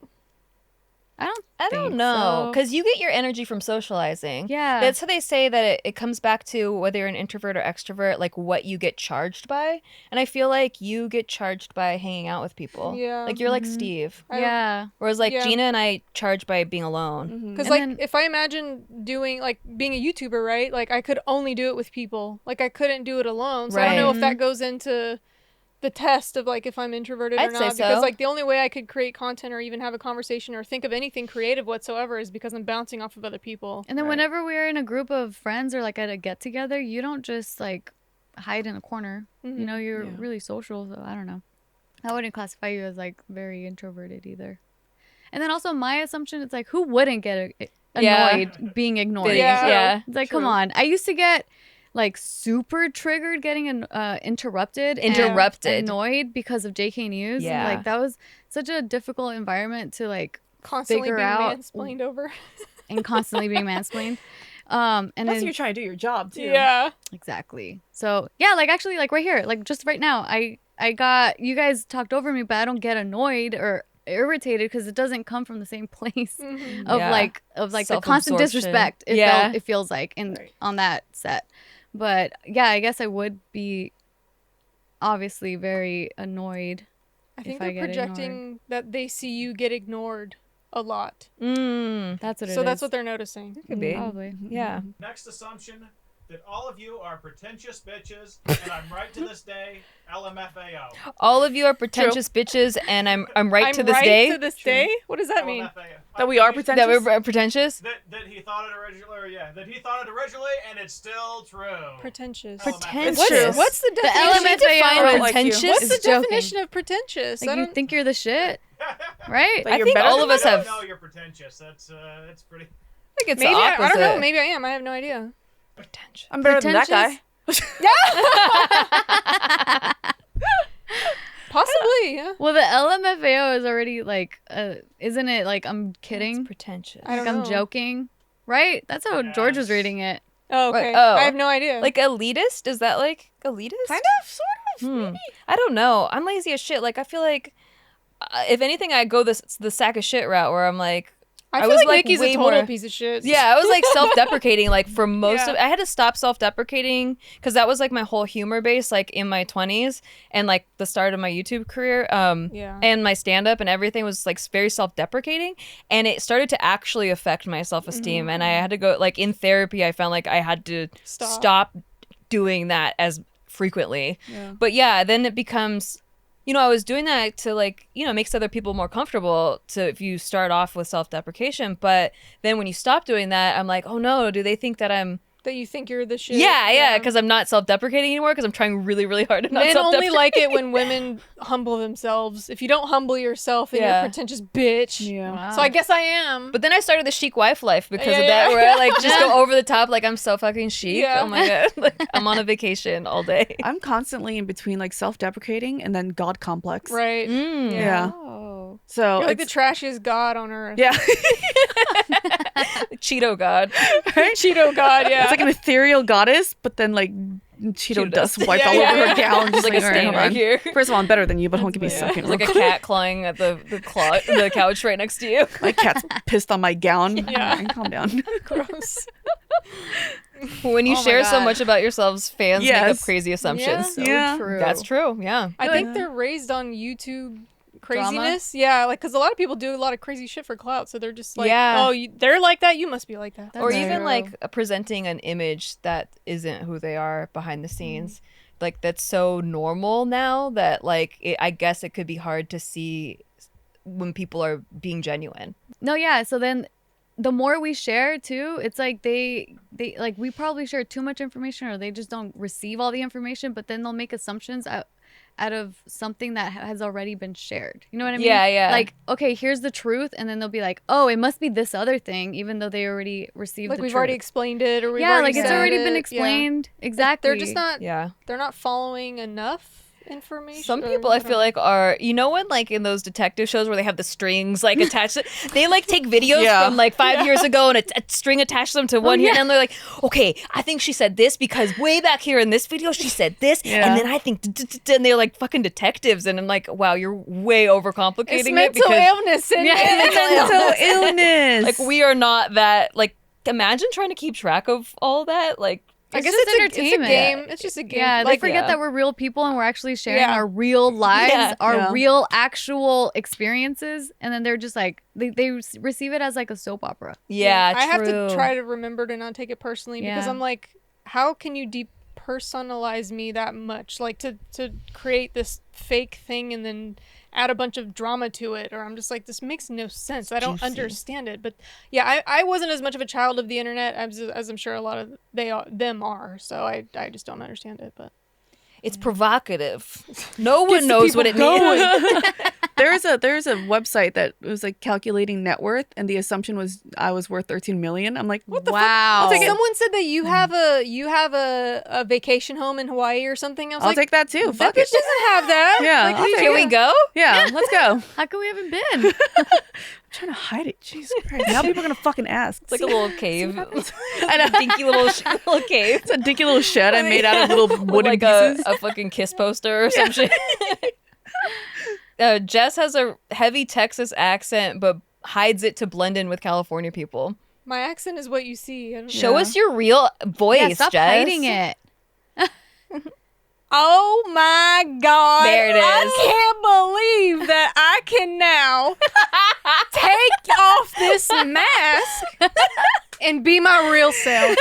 I don't I don't think know, so. because you get your energy from socializing. Yeah. That's how they say that it comes back to whether you're an introvert or extrovert, like what you get charged by. And I feel like you get charged by hanging out with people. Yeah. Like you're like Steve. Yeah. Whereas like Yeah. Gina and I charge by being alone. Because And like then- if I imagine doing like being a YouTuber, right? Like I could only do it with people. Like I couldn't do it alone. So I don't know Right. if that goes into the test of like if I'm introverted I'd or say not. Because so. like the only way I could create content or even have a conversation or think of anything creative whatsoever is because I'm bouncing off of other people. And then whenever we're in a group of friends or like at a get together, you don't just like hide in a corner. Mhm. You know, you're Yeah. really social. So I don't know. I wouldn't classify you as like very introverted either. And then also my assumption is like, who wouldn't get Yeah. annoyed being ignored? Yeah. Yeah. It's like, come True. on. I used to get like super triggered getting interrupted and annoyed because of JK News. Yeah. Like that was such a difficult environment to like Constantly figure being out- mansplained over. and constantly being mansplained. And Plus, then you're trying to do your job too. Yeah. exactly. So yeah, like actually like right here, like just right now, I got you guys talked over me, but I don't get annoyed or irritated because it doesn't come from the same place Mhm. of Yeah. like the constant Self-absorption. disrespect. Yeah. It feels like in Right. on that set. But yeah, I guess I would be obviously very annoyed. I think If I they're get projecting that they see you get ignored a lot. That's what it is. So that's what they're noticing. Could be. Probably. Yeah. Next assumption that all of you are pretentious bitches, and I'm right to this day, LMFAO. All of you are pretentious bitches, and I'm right to this right day to this day? What does that mean? LMFAO. That we are that pretentious. we're pretentious. That he thought it originally, or yeah, that he thought it originally, and it's still true. Pretentious. Pretentious. It's true. What's the The definition? LMFAO define like you. pretentious. What's is the joking. definition of pretentious? Like I you don't. think you're the shit, right? Like I you're think better all than of us I have. don't know you're pretentious. That's pretty. I think it's Maybe the opposite. I don't know. Maybe I am. I have no idea. Pretentious. I'm better than that guy. Possibly. Yeah. Well, the LMFAO is already like, isn't it like I'm It's kidding? pretentious. I don't Like I'm know. joking, right? That's how George was Yes. reading it. Oh, okay. Oh. I have no idea. Like elitist? Is that like elitist? Kind of, sort of. Hmm. I don't know. I'm lazy as shit. Like I feel like, if anything, I go the sack of shit route where I'm like, I I feel was, like like, Nikki's way a total more- piece of shit. yeah, I was like self-deprecating. Like for most Yeah. of, I had to stop self-deprecating because that was like my whole humor base, like in my 20s and like the start of my YouTube career. Yeah. And my stand-up and everything was like very self-deprecating, and it started to actually affect my self-esteem. And I had to go like in therapy. I found like I had to stop doing that as frequently. Yeah. But yeah, then it becomes, you know, I was doing that to like, you know, makes other people more comfortable to if you start off with self-deprecation. But then when you stop doing that, I'm like, oh no, do they think that I'm That you think you're the shit. yeah, because I'm not self-deprecating anymore because I'm trying really, really hard to not Men only self-deprecate. like it when women humble themselves. If you don't humble yourself, then you're Yeah. a pretentious bitch. Yeah. So I guess I am. But then I started the chic wife life because Yeah, of that, yeah. where I like just go over the top, like I'm so fucking chic. Yeah. Oh my god, like I'm on a vacation all day. I'm constantly in between like self-deprecating and then God complex. Right. Mm. Yeah. Oh. So You're like the it's- trashiest god on earth. yeah. Cheeto god. Cheeto god, yeah. It's like an ethereal goddess, but then like Cheeto dust wiped Yeah, all yeah, over yeah. her gown. Just Like a all right, stain hold right on. here. First of all, I'm better than you, but don't give me a Yeah. second. It's like a cat clawing at the couch right next to you. My cat's pissed on my gown. Yeah. Alright, calm down. Gross. When you Oh my share so God. much about yourselves, fans make up Yes. crazy assumptions. So Yeah. true. That's true. Yeah. I Yeah. think they're raised on YouTube craziness. Yeah, like because a lot of people do a lot of crazy shit for clout, so they're just like, Yeah. oh, they're like that. You must be like that. Or That's even true. like presenting an image that isn't who they are behind the scenes. Like that's so normal now that like I guess it could be hard to see when people are being genuine. No, yeah. So then the more we share too, it's like they like we probably share too much information or they just don't receive all the information, but then they'll make assumptions out of something that has already been shared. You know what I mean? Yeah, yeah. Like, okay, here's the truth, and then they'll be like, oh, it must be this other thing, even though they already received Like the we've truth. already explained it, or we've Yeah, already like it's said already been it. explained. Yeah. Exactly. They're just not. Yeah. They're not following enough information. Some people I feel like are, you know, when like in those detective shows where they have the strings like attached, they like take videos from like 5 years ago and a string attached them to one here, and they're like, okay, I think she said this because way back here in this video she said this, and then I think, and they're like fucking detectives, and I'm like, wow, you're way overcomplicating it's it mental because illness. In Mental illness. like we are not that like. Imagine trying to keep track of all that, like. I guess just it's entertainment. A game. It's just a game. Yeah, like, they forget that we're real people and we're actually sharing Yeah. our real lives, our Yeah. real actual experiences, and then they're just like they receive it as like a soap opera. Yeah, I have true. to try to remember to not take it personally because Yeah. I'm like, how can you depersonalize me that much? Like to create this fake thing and then add a bunch of drama to it, or I'm just like, this makes no sense. I don't understand it. But yeah, I wasn't as much of a child of the internet as I'm sure a lot of them are. So I just don't understand it. But It's provocative. No one knows what it means. There's a website that was like calculating net worth, and the assumption was I was worth 13 million. I'm like, what the Wow. fuck? someone said that you have a vacation home in Hawaii or something. I was I'll like, take that too. that Fuck bitch it. doesn't have that. Yeah, Like, I'll take Can we go? Yeah, let's go. How come we haven't been? I'm trying to hide it. Jesus Christ. Now people are gonna fucking ask. It's like a little cave. I know. Dinky little cave. It's a dinky little shed I made out of little wooden Like pieces. a fucking kiss poster or some shit. Jess has a heavy Texas accent, but hides it to blend in with California people. My accent is what you see. I don't Show us your real voice, Yeah, stop Jess. hiding it. Oh my God. There it is. I can't believe that I can now take off this mask and be my real self.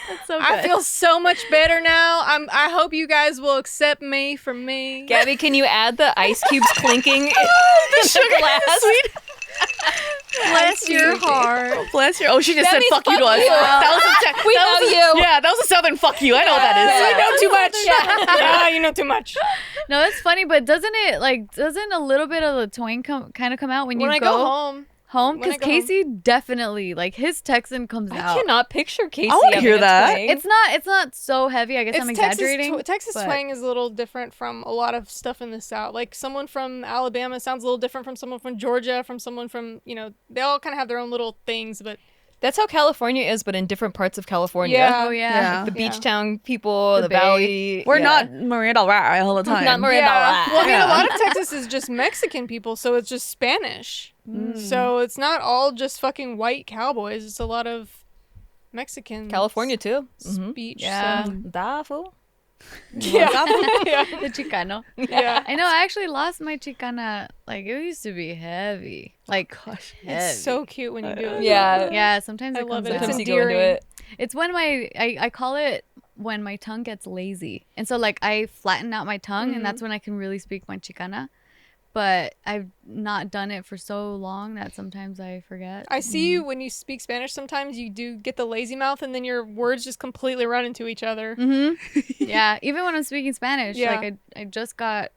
That's so good. I feel so much better now. I hope you guys will accept me for me. Gabby, can you add the ice cubes clinking in the glass? Bless your heart. Bless your. Oh, she just That said means fuck you to fuck us. you. That was a We that know was a- you. Yeah, that was a southern fuck you. I know what that is. You know too much. Yeah, you know too much. No, that's funny, but doesn't a little bit of the twang kind of come out when you When I go home. home? when I Because go home. Casey definitely, like, his Texan comes I out. cannot picture Casey. I wanna having hear a that. twang. It's not so heavy. I guess I'm exaggerating. Texas but- twang is a little different from a lot of stuff in the South. Like someone from Alabama sounds a little different from someone from Georgia, from someone from, they all kind of have their own little things, but That's how California is, but in different parts of California. Yeah. Oh yeah. Yeah. The Yeah. beach town people, The the Bay. valley. We're yeah. not Maria del Rey all the time. Not Maria del yeah. Rey. Well, I mean, Yeah. a lot of Texas is just Mexican people, so it's just Spanish. So it's not all just fucking white cowboys. It's a lot of Mexican. California too. Mm-hmm. Speech. Yeah. So. Da fool. Yeah. yeah. The Chicano. Yeah. I know. I actually lost my Chicana. Like, it used to be heavy. Like, Gosh. heavy. It's so cute when you do it. Yeah. Yeah, sometimes I it love comes it. out. It's Sometimes you go into endearing. it. It's when I call it when my tongue gets lazy. And so, like, I flatten out my tongue, and that's when I can really speak my Chicana. But I've not done it for so long that sometimes I forget. I see you when you speak Spanish. Sometimes you do get the lazy mouth, and then your words just completely run into each other. Yeah, even when I'm speaking Spanish. Yeah. Like, I just got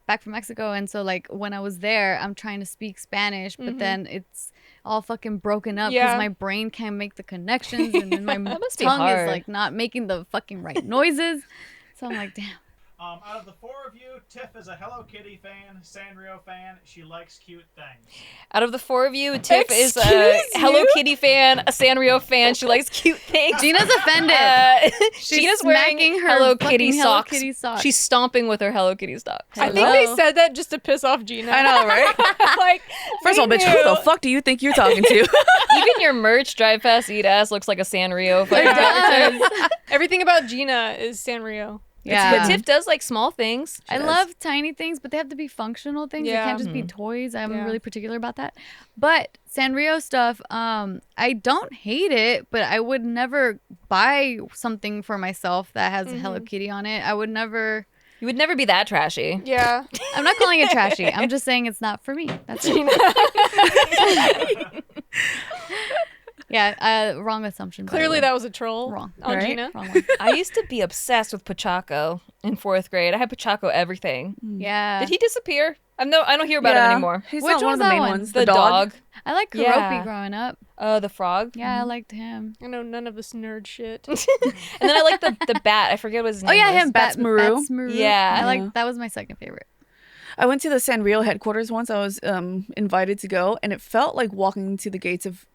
back from Mexico, and so, like, when I was there, I'm trying to speak Spanish, but then it's all fucking broken up because Yeah. my brain can't make the connections, and then my must be tongue hard. is, like, not making the fucking right noises. So I'm like, damn. Out of the four of you, Tiff is a Hello Kitty fan, Sanrio fan. She likes cute things. Out of the four of you, Tiff is a Excuse Hello you? Kitty fan, a Sanrio fan. She likes cute things. Gina's offended. Gina's wearing smacking her Hello fucking Kitty Hello socks. Kitty socks. She's stomping with her Hello Kitty socks. I think they Hello. said that just to piss off Gina. I know, right? like, First of all, bitch, who the fuck do you think you're talking to? Even your merch, Drive Fast, Eat Ass, looks like a Sanrio. It fucking character. does. Everything about Gina is Sanrio. Yeah. But Tiff does like small things. I love tiny things, but they have to be functional things. They Yeah. can't just be toys. I'm Yeah. really particular about that. But Sanrio stuff, I don't hate it, but I would never buy something for myself that has a Hello Kitty on it. I would never. You would never be that trashy. Yeah. I'm not calling it trashy. I'm just saying it's not for me. That's it. Yeah, wrong assumption. by the Clearly way. that was a troll. Wrong. On Right? Gina. Wrong one. I used to be obsessed with Pachaco in 4th grade. I had Pachaco everything. Yeah. Did he disappear? I don't hear about him anymore. He's Which not one of one's the that main one? ones. The dog. I like Kuropi Yeah. growing up. The frog. Yeah, I liked him. I know none of this nerd shit. And then I like the bat. I forget what his name Oh yeah, was. him. Bats Maru. Bats Maru. Yeah. I Yeah. like that was my second favorite. I went to the Sanrio headquarters once. I was invited to go, and it felt like walking to the gates of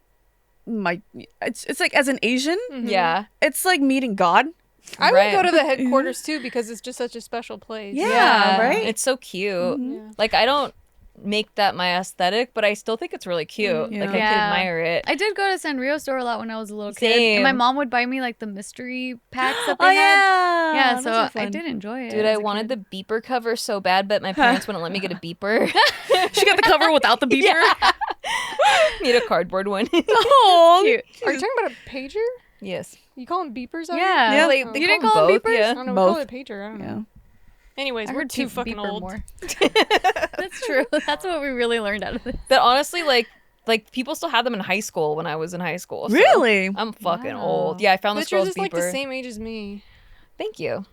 my. It's like as an Asian, Yeah. it's like meeting God. I would Right. go to the headquarters too because it's just such a special place. Yeah, right? It's so cute. Yeah. Like I don't make that my aesthetic, but I still think it's really cute. Yeah. Like I could Yeah. admire it. I did go to Sanrio store a lot when I was a little kid. Same. And my mom would buy me like the mystery packs that they Oh had. yeah, Yeah, those so are I fun. did enjoy it. Dude, as I a wanted kid. the beeper cover so bad, but my parents wouldn't let me get a beeper. She got the cover without the beeper. Need a cardboard one. Oh, Cute. Are you talking about a pager? Yes. You call them beepers? out Yeah. here? Yeah. They Oh. they You didn't call call them both, beepers? I yeah. don't know. We call Both. it a pager. I don't yeah. know. Anyways, I we're heard too beep- fucking beeper old. more. That's true. That's what we really learned out of this. But honestly, like people still had them in high school when I was in high school. so Really? I'm fucking Wow. old. Yeah, I found this But yours girl's is like the beeper. same age as me. Thank you.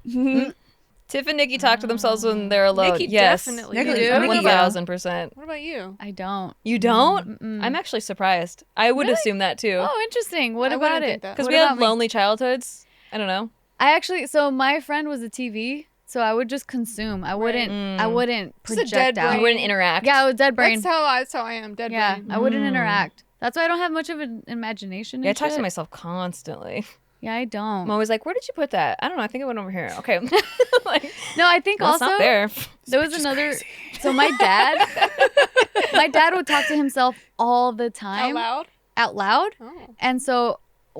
Tiff and Nikki talk to themselves when they're alone. Nikki yes. definitely Nikki does. do? What about- 1000%. What about you? I don't. You don't? Mm-mm. I'm actually surprised. I would Really? assume that too. Oh, interesting. What I about wouldn't it? think that. Because What we had about me? lonely childhoods. I don't know. I actually, so my friend was a TV, so I would just consume. I wouldn't. I Mm. wouldn't Just a project dead out. brain. You wouldn't interact. Yeah, I was dead brain. That's how I am. Dead Yeah, brain. I wouldn't Mm. interact. That's why I don't have much of an imagination. Yeah, I and talk to shit. myself constantly. Yeah, I don't. I'm always like, where did you put that? I don't know. I think it went over here. Okay. Like, No, I think well, it's also not there. there was another. So my dad would talk to himself all the Out time, loud? out loud. Oh. And so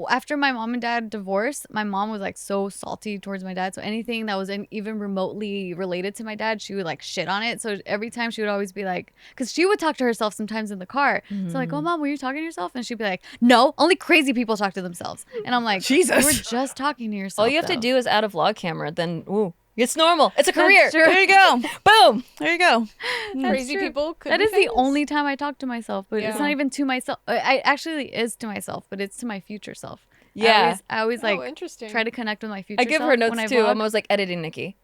after my mom and dad divorced, my mom was like so salty towards my dad. So anything that was even remotely related to my dad, she would like shit on it. So every time she would always be like, because she would talk to herself sometimes in the car. So like, oh mom, were you talking to yourself? And she'd be like, no, only crazy people talk to themselves. And I'm like, Jesus. you were just talking to yourself. All you have to though." do is add a vlog camera. Then, ooh, it's normal. It's a That's career. true. There you go. Boom. There you go. Crazy true. people could That be is the famous. only time I talk to myself, but Yeah. it's not even to myself. I actually is to myself, but it's to my future self. Yeah. I always Oh, like interesting. try to connect with my future I give self her when notes I too. vlog. I'm always like editing Nikki.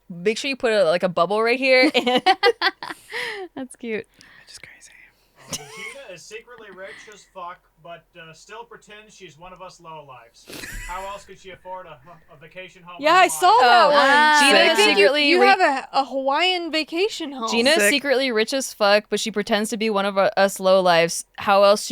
Make sure you put a bubble right here. And That's cute. Just crazy. Gina is secretly rich as fuck, but still pretends she's one of us lowlifes. How else could she afford a vacation home? Yeah, in I Hawaii? saw that one. Ah. Gina I is think secretly you re- have a Hawaiian vacation home. Gina is Sick. secretly rich as fuck, but she pretends to be one of us lowlifes. How else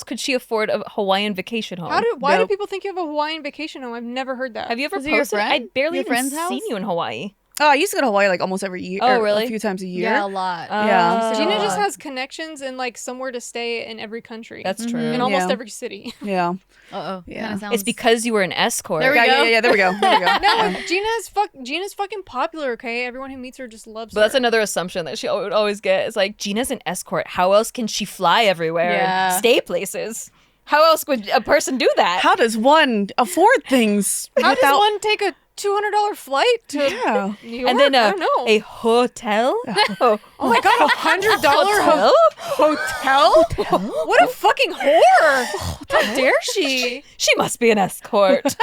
could she afford a Hawaiian vacation home? Why do Nope. people think you have a Hawaiian vacation home? I've never heard that. Have you ever Was it your posted? I friend? barely Your even friend's house? seen you in Hawaii. Oh, I used to go to Hawaii like almost every year. Oh, or really? A few times a year. Yeah, a lot. Yeah. Gina Oh. just has connections and like somewhere to stay in every country. That's true. in almost Yeah. every city. Yeah. Uh-oh. Yeah. Kinda sounds... It's because you were an escort. There we yeah, go. yeah, yeah. There we go. There we go. No, Gina's fucking popular. Okay, everyone who meets her just loves But that's her. another assumption that she would always get. It's like, Gina's an escort. How else can she fly everywhere Yeah. and stay places? How else would a person do that? How does one afford things How without? does one take a $200 flight to Yeah. New York? and then I don't know. a hotel? Oh, Oh my god, $100 hotel? hotel? What a fucking whore! How dare she? She must be an escort.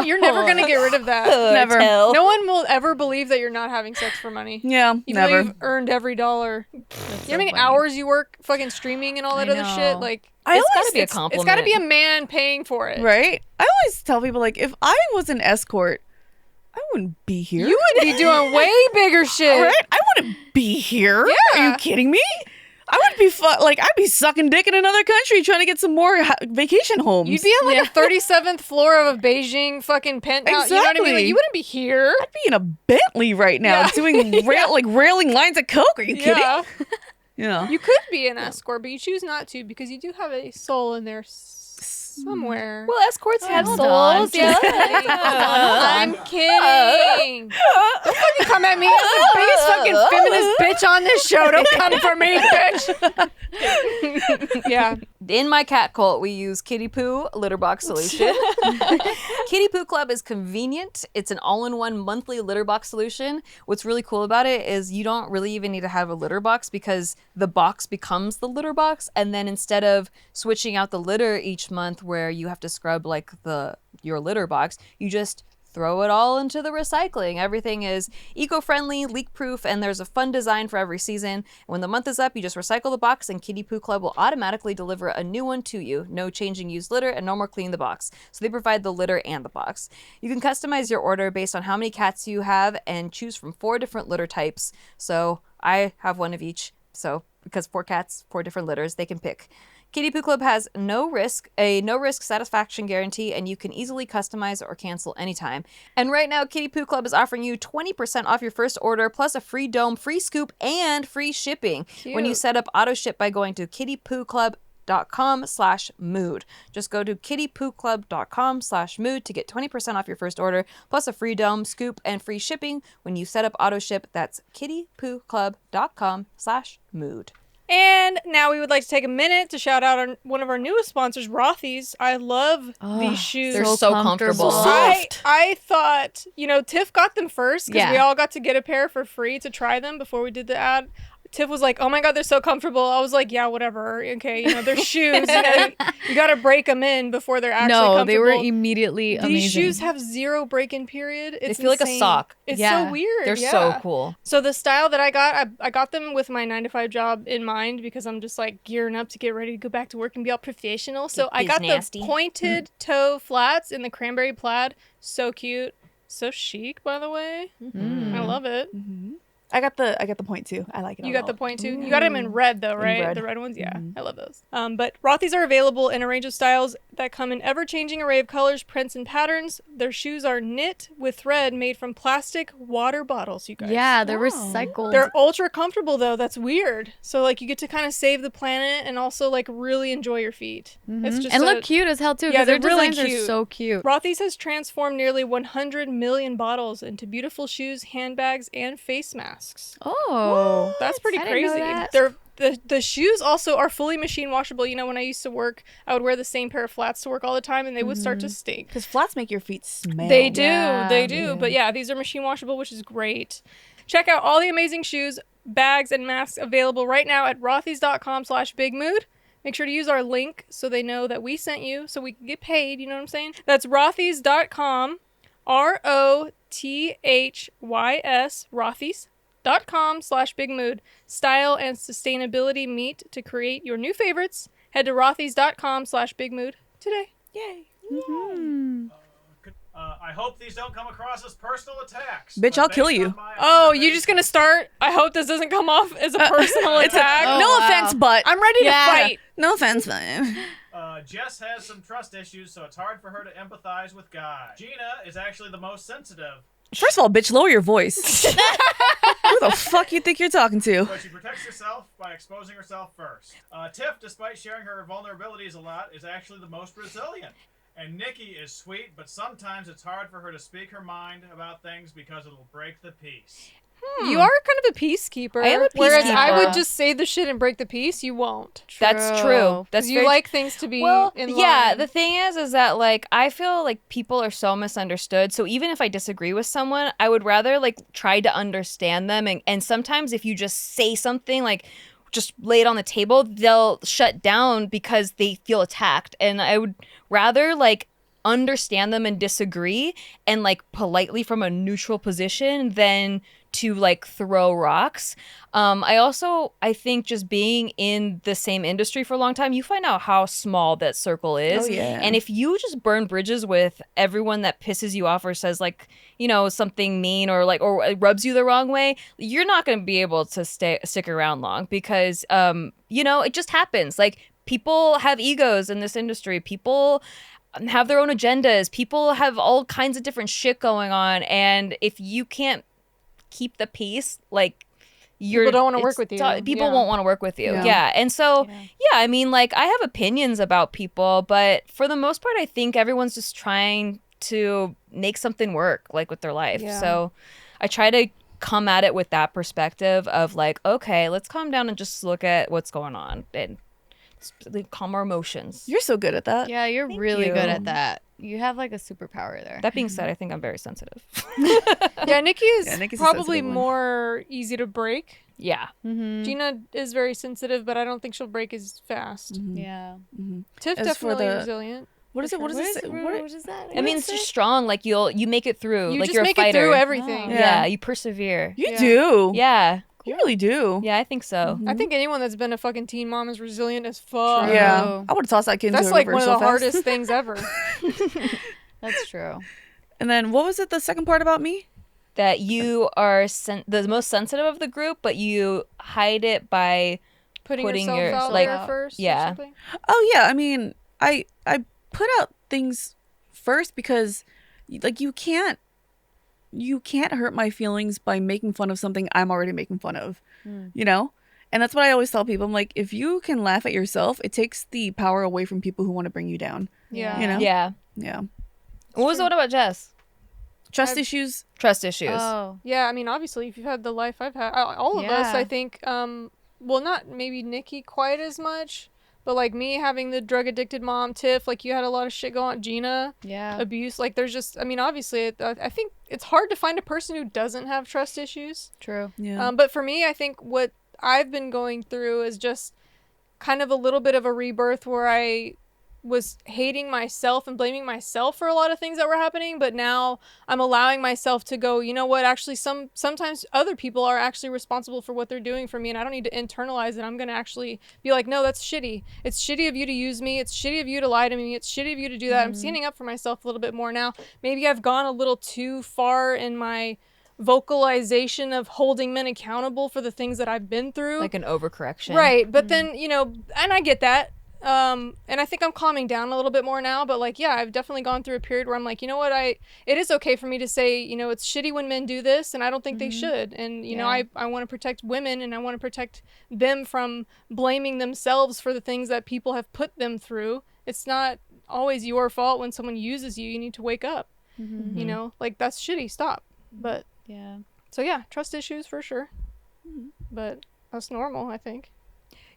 You're never gonna get rid of that. Never. Hotel. No one will ever believe that you're not having sex for money. Yeah. Even though Never. you've earned every dollar. You know how many funny. hours you work fucking streaming and all that I other shit? know. Like, I It's always gotta be a it's compliment. gotta be a man paying for it. Right? I always tell people like, if I was an escort, I wouldn't be here. You would be doing way bigger shit. right? I wouldn't be here. Yeah. Are you kidding me? I would be I'd be sucking dick in another country trying to get some more vacation homes. You'd be on like a 37th floor of a Beijing fucking penthouse. You know what I mean? Like, Exactly. you wouldn't be here. I'd be in a Bentley right now Yeah. doing railing lines of coke. Are you kidding? Yeah. Yeah. You could be an escort, but you choose not to because you do have a soul in there somewhere. Well, escorts have hold on. souls. Yeah. I'm kidding. Don't fucking come at me. I'm the biggest fucking feminist bitch on this show. Don't come for me, bitch. Yeah. In my cat cult, we use Kitty Poo litter box solution. Kitty Poo Club is convenient. It's an all-in-one monthly litter box solution. What's really cool about it is you don't really even need to have a litter box because the box becomes the litter box. And then instead of switching out the litter each month where you have to scrub like your litter box, you just throw it all into the recycling. Everything is eco-friendly, leak-proof, and there's a fun design for every season. When the month is up, you just recycle the box and Kitty Poo Club will automatically deliver a new one to you. No changing used litter and no more cleaning the box. So they provide the litter and the box. You can customize your order based on how many cats you have and choose from 4 different litter types. So I have one of each. So because 4 cats, 4 different litters, they can pick. Kitty Poo Club has a no risk satisfaction guarantee, and you can easily customize or cancel anytime. And right now, Kitty Poo Club is offering you 20% off your first order, plus a free dome, free scoop, and free shipping when you set up auto ship by going to kittypooclub.com/mood. Just go to kittypooclub.com/mood to get 20% off your first order, plus a free dome, scoop, and free shipping when you set up auto ship. That's kittypooclub.com/mood. And now we would like to take a minute to shout out one of our newest sponsors, Rothy's. I love these shoes. They're so comfortable. I thought, Tiff got them first because we Yeah. all got to get a pair for free to try them before we did the ad. Tiff was like, oh my God, they're so comfortable. I was like, yeah, whatever. Okay, they're shoes. You gotta break them in before they're actually comfortable. No, they were immediately amazing. These shoes have 0 break-in period. They feel like a sock. It's Yeah. so weird. They're so cool. So the style that I got them with my 9-to-5 job in mind because I'm just like gearing up to get ready to go back to work and be all professional. So I got nasty. the pointed toe flats in the cranberry plaid. So cute. So chic, by the way. I love it. I got the point too. I like it. You got the point too? You got them in red though, right? red. The red ones? Yeah. I love those. But Rothy's are available in a range of styles that come in ever-changing array of colors, prints, and patterns. Their shoes are knit with thread made from plastic water bottles, you guys. Yeah, they're recycled. They're ultra comfortable though. That's weird. So like you get to kind of save the planet and also like really enjoy your feet. It's just and look cute as hell too. Yeah, Their they're really designs cute. are so cute. Rothy's has transformed nearly 100 million bottles into beautiful shoes, handbags, and face masks. Oh, That's pretty I didn't know crazy. that. The shoes also are fully machine washable. When I used to work, I would wear the same pair of flats to work all the time, and they would start to stink. Because flats make your feet smell. They do, Yeah. they do. But yeah, these are machine washable, which is great. Check out all the amazing shoes, bags, and masks available right now at rothys.com/bigmood. Make sure to use our link so they know that we sent you, so we can get paid. You know what I'm saying? That's rothys.com, ROTHYS, rothys.com/bigmood. Style and sustainability meet to create your new favorites. Head to rothys.com/bigmood today. Yay. I hope these don't come across as personal attacks. Bitch, but I'll kill based you. on my Oh, you just observation- gonna start? I hope this doesn't come off as a personal attack. No wow. offense, but I'm ready to fight. no offense, but Jess has some trust issues, so it's hard for her to empathize with guys. Gina is actually the most sensitive, first of all, bitch, lower your voice. Who the fuck you think you're talking to? but she protects herself by exposing herself first. Tiff, despite sharing her vulnerabilities a lot, is actually the most resilient. And Nikki is sweet, but sometimes it's hard for her to speak her mind about things because it'll break the peace. You are kind of a peacekeeper. I am a Whereas I peacekeeper. would just say the shit and break the peace. You won't. That's true. That's Because you very like things to be in yeah, line. the thing is that like I feel like people are so misunderstood. So even if I disagree with someone, I would rather like try to understand them. And sometimes if you just say something like just lay it on the table, they'll shut down because they feel attacked. And I would rather like understand them and disagree and like politely from a neutral position than to like throw rocks. I think just being in the same industry for a long time, you find out how small that circle is. Oh, yeah. And if you just burn bridges with everyone that pisses you off or says like, something mean or rubs you the wrong way, you're not going to be able to stick around long because, it just happens. Like people have egos in this industry. People have their own agendas. People have all kinds of different shit going on. And if you can't keep the peace, like People don't wanna work with you. People Yeah. won't want to work with you. Yeah. Yeah. And so, I mean, like I have opinions about people, but for the most part, I think everyone's just trying to make something work like with their life. Yeah. So I try to come at it with that perspective of like, okay, let's calm down and just look at what's going on and calm our emotions. You're so good at that. Yeah, you're Thank really good you. at that. You have like a superpower there. That being said, I think I'm very sensitive. Yeah, Nikki is Yeah, Nikki's a probably sensitive one. more easy to break. Yeah. Mm-hmm. Gina is very sensitive, but I don't think she'll break as fast. Mhm. Yeah. Mhm. Tiff As for definitely the- resilient. What is it? What does it say? What is that? I mean, it's just strong. Like you make it through. You like just you're make a fighter. it through everything. Oh. Yeah, you persevere. You Yeah. do. Yeah. You really do. Yeah, I think so. I think anyone that's been a fucking teen mom is resilient as fuck. True. Yeah. I would have tossed that kid into That's a like river one of so the fast. hardest things ever. That's true. And then what was it? The second part about me? That you are the most sensitive of the group, but you hide it by Putting Putting yourself your- out like- there first. yeah. Or something. Oh yeah. I mean, I put out things first because like you can't hurt my feelings by making fun of something I'm already making fun of. You know? And that's what I always tell people. I'm like, if you can laugh at yourself, it takes the power away from people who want to bring you down. Yeah. You know? yeah. Yeah. What about Jess? Trust issues. Trust issues. Oh. Yeah, I mean, obviously, if you've had the life I've had, all of us, Yeah. I think, well, not maybe Nikki quite as much, but like me having the drug addicted mom, Tiff, like you had a lot of shit going on, Gina, Yeah. abuse. Like there's just, I mean, obviously, I think it's hard to find a person who doesn't have trust issues. True. Yeah. But for me, I think what I've been going through is just kind of a little bit of a rebirth where I was hating myself and blaming myself for a lot of things that were happening, but now I'm allowing myself to go, you know what, actually sometimes other people are actually responsible for what they're doing for me, and I don't need to internalize it. I'm going to actually be like, no, that's shitty. It's shitty of you to use me. It's shitty of you to lie to me. It's shitty of you to do that. I'm standing up for myself a little bit more now. Maybe I've gone a little too far in my vocalization of holding men accountable for the things that I've been through. Like an overcorrection. Right, but then, you know, and I get that. And I think I'm calming down a little bit more now, but like, yeah, I've definitely gone through a period where I'm like, you know what, it is okay for me to say, you know, it's shitty when men do this, and I don't think they should. And, you know, I want to protect women, and I want to protect them from blaming themselves for the things that people have put them through. It's not always your fault when someone uses you. You need to wake up, you know, like that's shitty. Stop. But Yeah. so yeah, trust issues for sure. But that's normal, I think.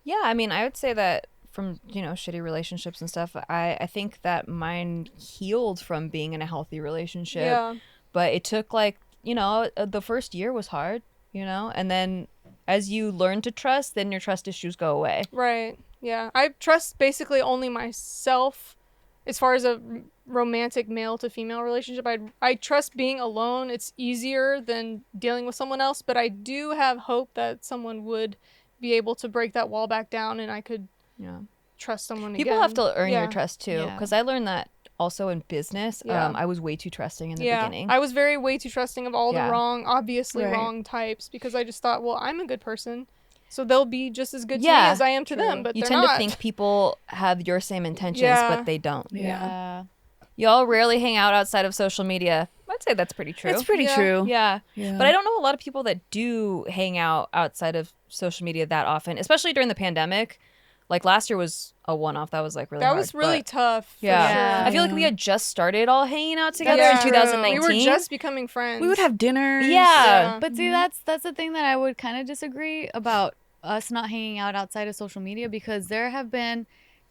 Yeah, I mean, I would say that from, you know, shitty relationships and stuff, I think that mine healed from being in a healthy relationship. Yeah. But it took like, you know, the first year was hard, you know, and then as you learn to trust, then your trust issues go away. Right. Yeah. I trust basically only myself as far as a romantic male to female relationship. I trust being alone. It's easier than dealing with someone else, but I do have hope that someone would be able to break that wall back down and I could Yeah. trust someone People again. have to earn Yeah. your trust too, Yeah. because I learned that also in business. Yeah. I was way too trusting in the Yeah. beginning. I was way too trusting of all Yeah. the wrong, obviously Right. wrong types because I just thought, well, I'm a good person, so they'll be just as good to me Yeah, as I am to them, but you they're tend not. to think people have your same intentions, Yeah. but they don't. Yeah. Y'all rarely hang out outside of social media. I'd say that's pretty true. It's pretty Yeah. true. Yeah. Yeah. But I don't know a lot of people that do hang out outside of social media that often, especially during the pandemic. Like last year was a one-off. That was like really that hard. was really but- tough. For Yeah. sure. I feel like we had just started all hanging out together That's in true. 2019. We were just becoming friends. We would have dinners. Yeah. But see, that's the thing that I would kind of disagree about us not hanging out outside of social media, because there have been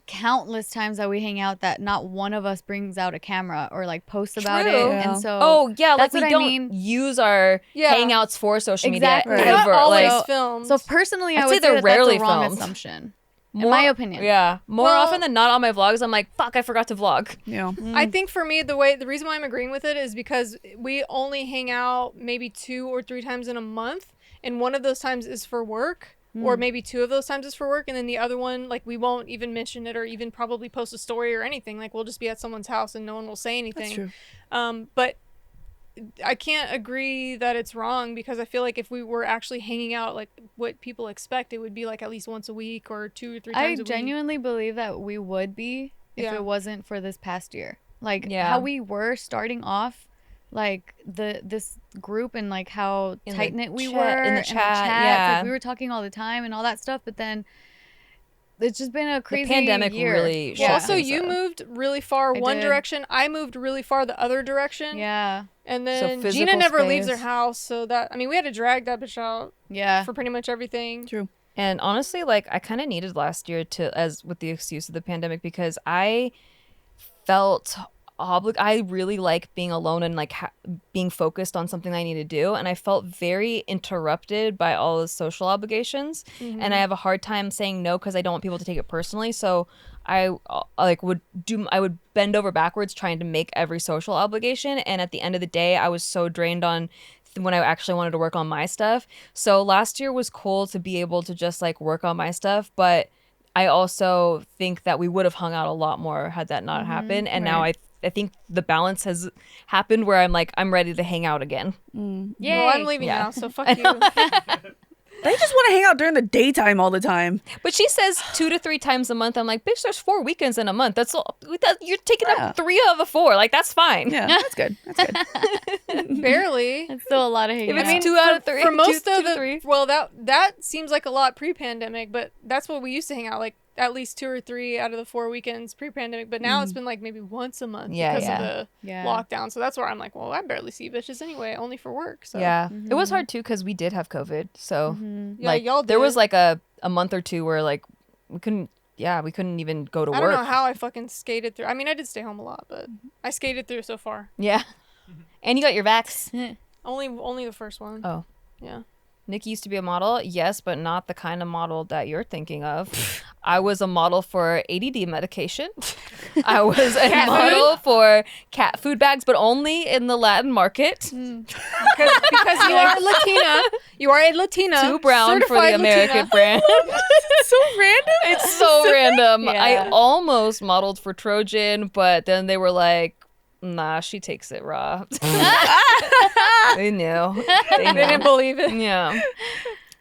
countless times that we hang out that not one of us brings out a camera or like posts about it. True. Yeah. And so Oh yeah, like that's we what I don't mean. use our Yeah. hangouts for social Exactly. media They're ever. not always Like, filmed. So personally, I'd I say would they're say that rarely that's a wrong filmed. assumption, more, in my opinion. Yeah, more Well- often than not on my vlogs, I'm like, fuck, I forgot to vlog. Yeah. I think for me, the reason why I'm agreeing with it is because we only hang out maybe 2 or 3 times in a month, and one of those times is for work, or maybe 2 of those times is for work, and then the other one, like, we won't even mention it or even probably post a story or anything. Like, we'll just be at someone's house and no one will say anything. That's true. But I can't agree that it's wrong, because I feel like if we were actually hanging out like what people expect, it would be like at least once a week or 2 or 3 I times a week. genuinely believe that we would be if Yeah. it wasn't for this past year. Like Yeah. how we were starting off, like this group, and like how In the tight knit we chat- were in the and chat, chats, yeah. like we were talking all the time and all that stuff. But then it's just been a crazy pandemic year. really Well, shut also, things you up. moved really far I one did. direction. I moved really far the other direction. Yeah, And then Gina physical never leaves her space. house, so that, I mean, we had to drag that bitch out yeah. for pretty much everything. True. And honestly, like I kind of needed last year as with the excuse of the pandemic because I felt I really like being alone and like being focused on something I need to do, and I felt very interrupted by all the social obligations, and I have a hard time saying no because I don't want people to take it personally. So I would bend over backwards trying to make every social obligation, and at the end of the day, I was so drained on when I actually wanted to work on my stuff. So last year was cool to be able to just like work on my stuff, but I also think that we would have hung out a lot more had that not happened. And now I think the balance has happened where I'm like, I'm ready to hang out again. Yay. Well, I'm leaving now, so fuck you. They just want to hang out during the daytime all the time. But she says 2 to 3 times a month. I'm like, bitch, there's 4 weekends in a month. That's all. You're taking up 3 of the 4. Like, that's fine. Yeah, that's good. That's good. Barely. It's still a lot of hanging If it's out. 2 out of 3. For most two of to the three. well, that seems like a lot pre-pandemic, but that's what we used to hang out, like at least 2 or 3 out of the 4 weekends pre-pandemic. But now it's been like maybe once a month because of the lockdown. So that's where I'm like, well, I barely see bitches anyway, only for work. So Yeah. It was hard too because we did have COVID. So Yeah, like y'all there was did. like a month or 2 where like we couldn't even go to I work. don't know how I fucking skated through. I mean, I did stay home a lot, but I skated through so far. Yeah. And you got your vax. Only the first one. Oh. Yeah. Nikki used to be a model, yes, but not the kind of model that you're thinking of. I was a model for ADD medication. I was a model for cat food bags, but only in the Latin market. Because you are Latina. You are a Latina. Too brown for the certified American Latina. brand. It's so random. It's so random. Yeah. I almost modeled for Trojan, but then they were like, nah, she takes it raw. They knew. They They didn't believe it. Yeah.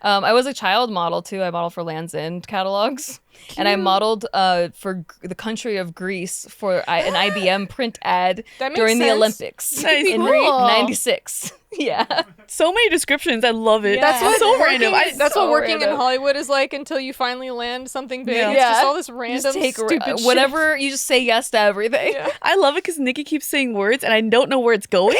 I was a child model too. I modeled for Land's End catalogs. And I modeled for the country of Greece for an IBM print ad That makes during the sense. Olympics Nice. in Cool. 96. Yeah. So many descriptions. I love it. That's what so working, random. That's so what working in random. Hollywood is like until you finally land something big. Yeah. It's just all this random Just take stupid shit. whatever, you just say yes to everything. Yeah. I love it because Nikki keeps saying words and I don't know where it's going.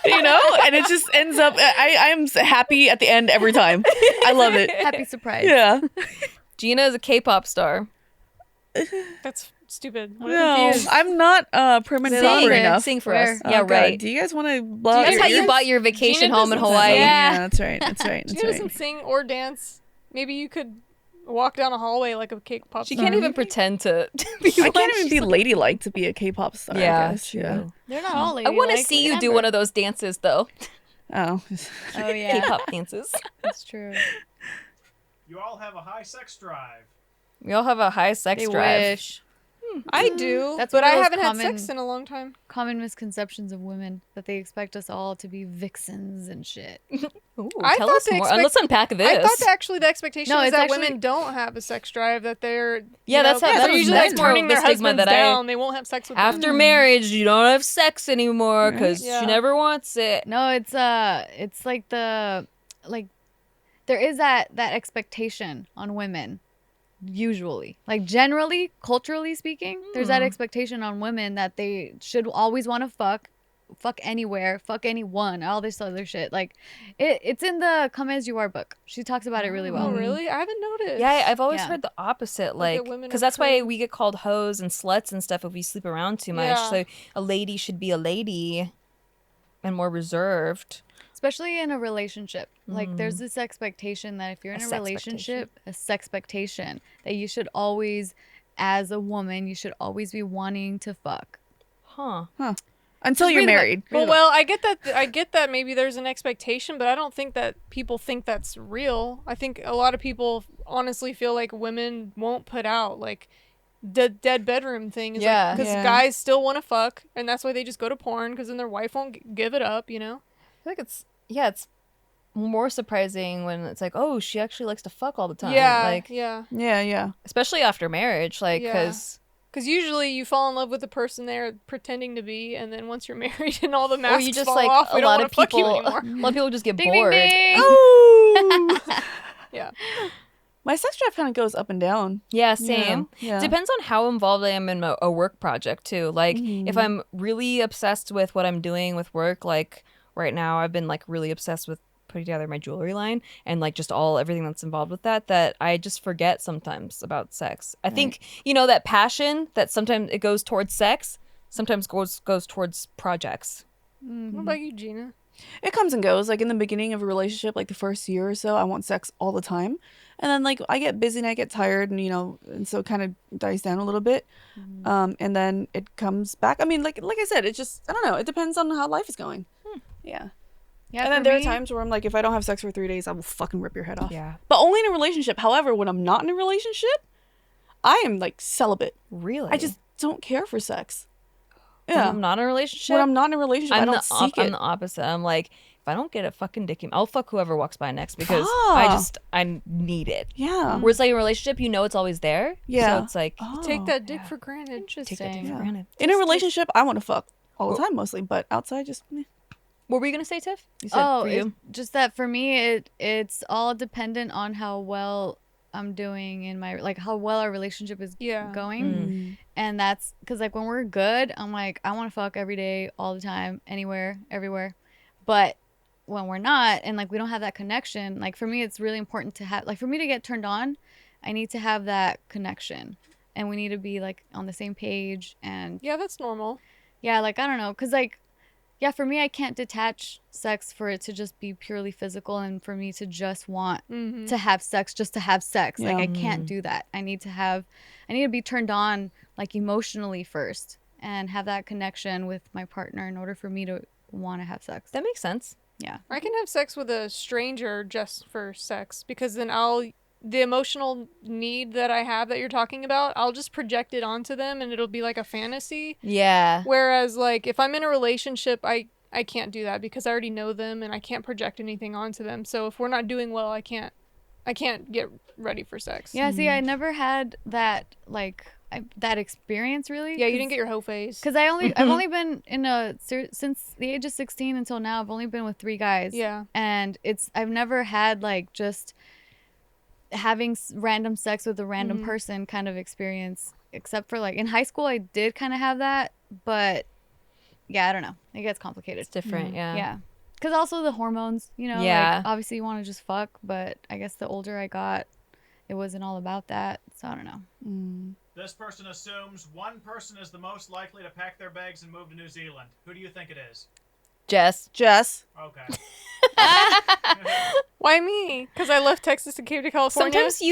You know? And it just ends up, I am happy at the end every time. I love it. Happy surprise. Yeah. Gina is a K-pop star. That's stupid. No, confused. I'm not permanent Sing offer it. enough. Sing for Where? us. Yeah, Oh, God. right. Do you guys want to That's how you bought your vacation Gina home in doesn't Hawaii. sing. Yeah, that's right. That's right. That's Gina right. doesn't sing or dance. Maybe you could walk down a hallway like a K-pop She star. can't even pretend to be I one. can't even She's be like- ladylike to be a K-pop star. Yeah, I guess. true. Yeah. They're not all I want to ladylike, see you do whatever. one of those dances, though. Oh. Oh, yeah. K-pop dances. That's true. You all have a high sex drive. We all have a high sex They drive. wish. I do, That's but one I of those haven't common- had sex in a long time. Common misconceptions of women that they expect us all to be vixens and shit. Ooh, I tell thought us they more. expect- Let's unpack this. I thought that actually the expectation No, is it's that actually- women don't have a sex drive. That they're Yeah, that's how- they're that was usually like more of turning the their stigma husbands that I- down. They won't have sex with them. After marriage, you don't have sex anymore because Yeah. she never wants it. No, it's like there is that expectation on women. Usually, like generally, culturally speaking, there's that expectation on women that they should always want to fuck anywhere, fuck anyone, all this other shit. Like, it's in the "Come as You Are" book. She talks about it really well. Oh, really? I haven't noticed. Yeah, I've always Yeah. heard the opposite. Like Like, that women because are that's why crazy. we get called hoes and sluts and stuff if we sleep around too much. Yeah. So a lady should be a lady and more reserved. Especially in a relationship. Like, there's this expectation that if you're in A a sexpectation. relationship, a sexpectation, that you should always, as a woman, you should always be wanting to fuck. Huh. Until you're read the book. married. Well, I get that. I get that. Maybe there's an expectation, but I don't think that people think that's real. I think a lot of people honestly feel like women won't put out like the dead bedroom thing. Is Yeah. because Yeah. guys still want to fuck, and that's why they just go to porn because then their wife won't give it up. You know. I feel like it's more surprising when it's like, oh, she actually likes to fuck all the time. Yeah. Like, Yeah. Yeah. especially after marriage, like, Yeah. because Because usually you fall in love with the person they're pretending to be, and then once you're married and all the or masks you just fall like off, a we don't lot want of to fuck you people. anymore. A lot of people just get Ding, bored. ding, ding. Ooh. Yeah. My sex drive kind of goes up and down. Yeah, you same. know? Yeah. Depends on how involved I am in a work project too. Like if Mm-hmm. I'm really obsessed with what I'm doing with work, like right now I've been like really obsessed with putting together my jewelry line and like just everything that's involved with that I just forget sometimes about sex. I think, you know, that passion that sometimes it goes towards sex, sometimes goes towards projects. What about you, Gina? It comes and goes. Like in the beginning of a relationship, like the first year or so, I want sex all the time. And then like I get busy and I get tired and, you know, and so it kind of dies down a little bit. And then it comes back. I mean, like I said, it just, I don't know. It depends on how life is going. Yeah. Yeah, And then for there are me- times where I'm like, if I don't have sex for 3 days, I will fucking rip your head off. Yeah. But only in a relationship. However, when I'm not in a relationship, I am like celibate. Really? I just don't care for sex. When Yeah. I'm not in a relationship. When I'm not in a relationship, I don't seek I'm it. the opposite. I'm like, if I don't get a fucking dick, I'll fuck whoever walks by next because I need it. Yeah. Whereas like in a relationship, you know it's always there. Yeah. So it's like Take that dick for granted. take that dick Interesting. for granted. In a relationship, I want to fuck all the time mostly, but outside, just What were you gonna say, Tiff? You said Oh, for you. just that for me, it's all dependent on how well I'm doing in my, like, how well our relationship is Yeah. going. And that's because, like, when we're good, I'm like, I want to fuck every day, all the time, anywhere, everywhere. But when we're not, and like we don't have that connection, like for me, it's really important to have, like, for me to get turned on, I need to have that connection, and we need to be like on the same page. And Yeah, that's normal. yeah, like, I don't know, because like, yeah, for me, I can't detach sex for it to just be purely physical and for me to just want to have sex just to have sex. Like, I can't do that. I need to be turned on, like, emotionally first and have that connection with my partner in order for me to want to have sex. That makes sense. Yeah. I can have sex with a stranger just for sex because then the emotional need that I have that you're talking about, I'll just project it onto them and it'll be like a fantasy. Yeah. Whereas like if I'm in a relationship, I can't do that because I already know them and I can't project anything onto them. So if we're not doing well, I can't get ready for sex. Yeah, see, I never had that, like, that experience, really. Yeah, you didn't get your hoe phase. Because I've only been since the age of 16 until now, I've only been with 3 guys. Yeah. And I've never had, like, just having random sex with a random person kind of experience, except for, like, in high school, I did kind of have that, but yeah, I don't know. It gets complicated. It's different. Yeah. Yeah. Because also the hormones, you know, Yeah. like, obviously you want to just fuck, but I guess the older I got, it wasn't all about that. So I don't know. This person assumes one person is the most likely to pack their bags and move to New Zealand. Who do you think it is? Jess. Okay. Why me? Because I left Texas and came to California. Sometimes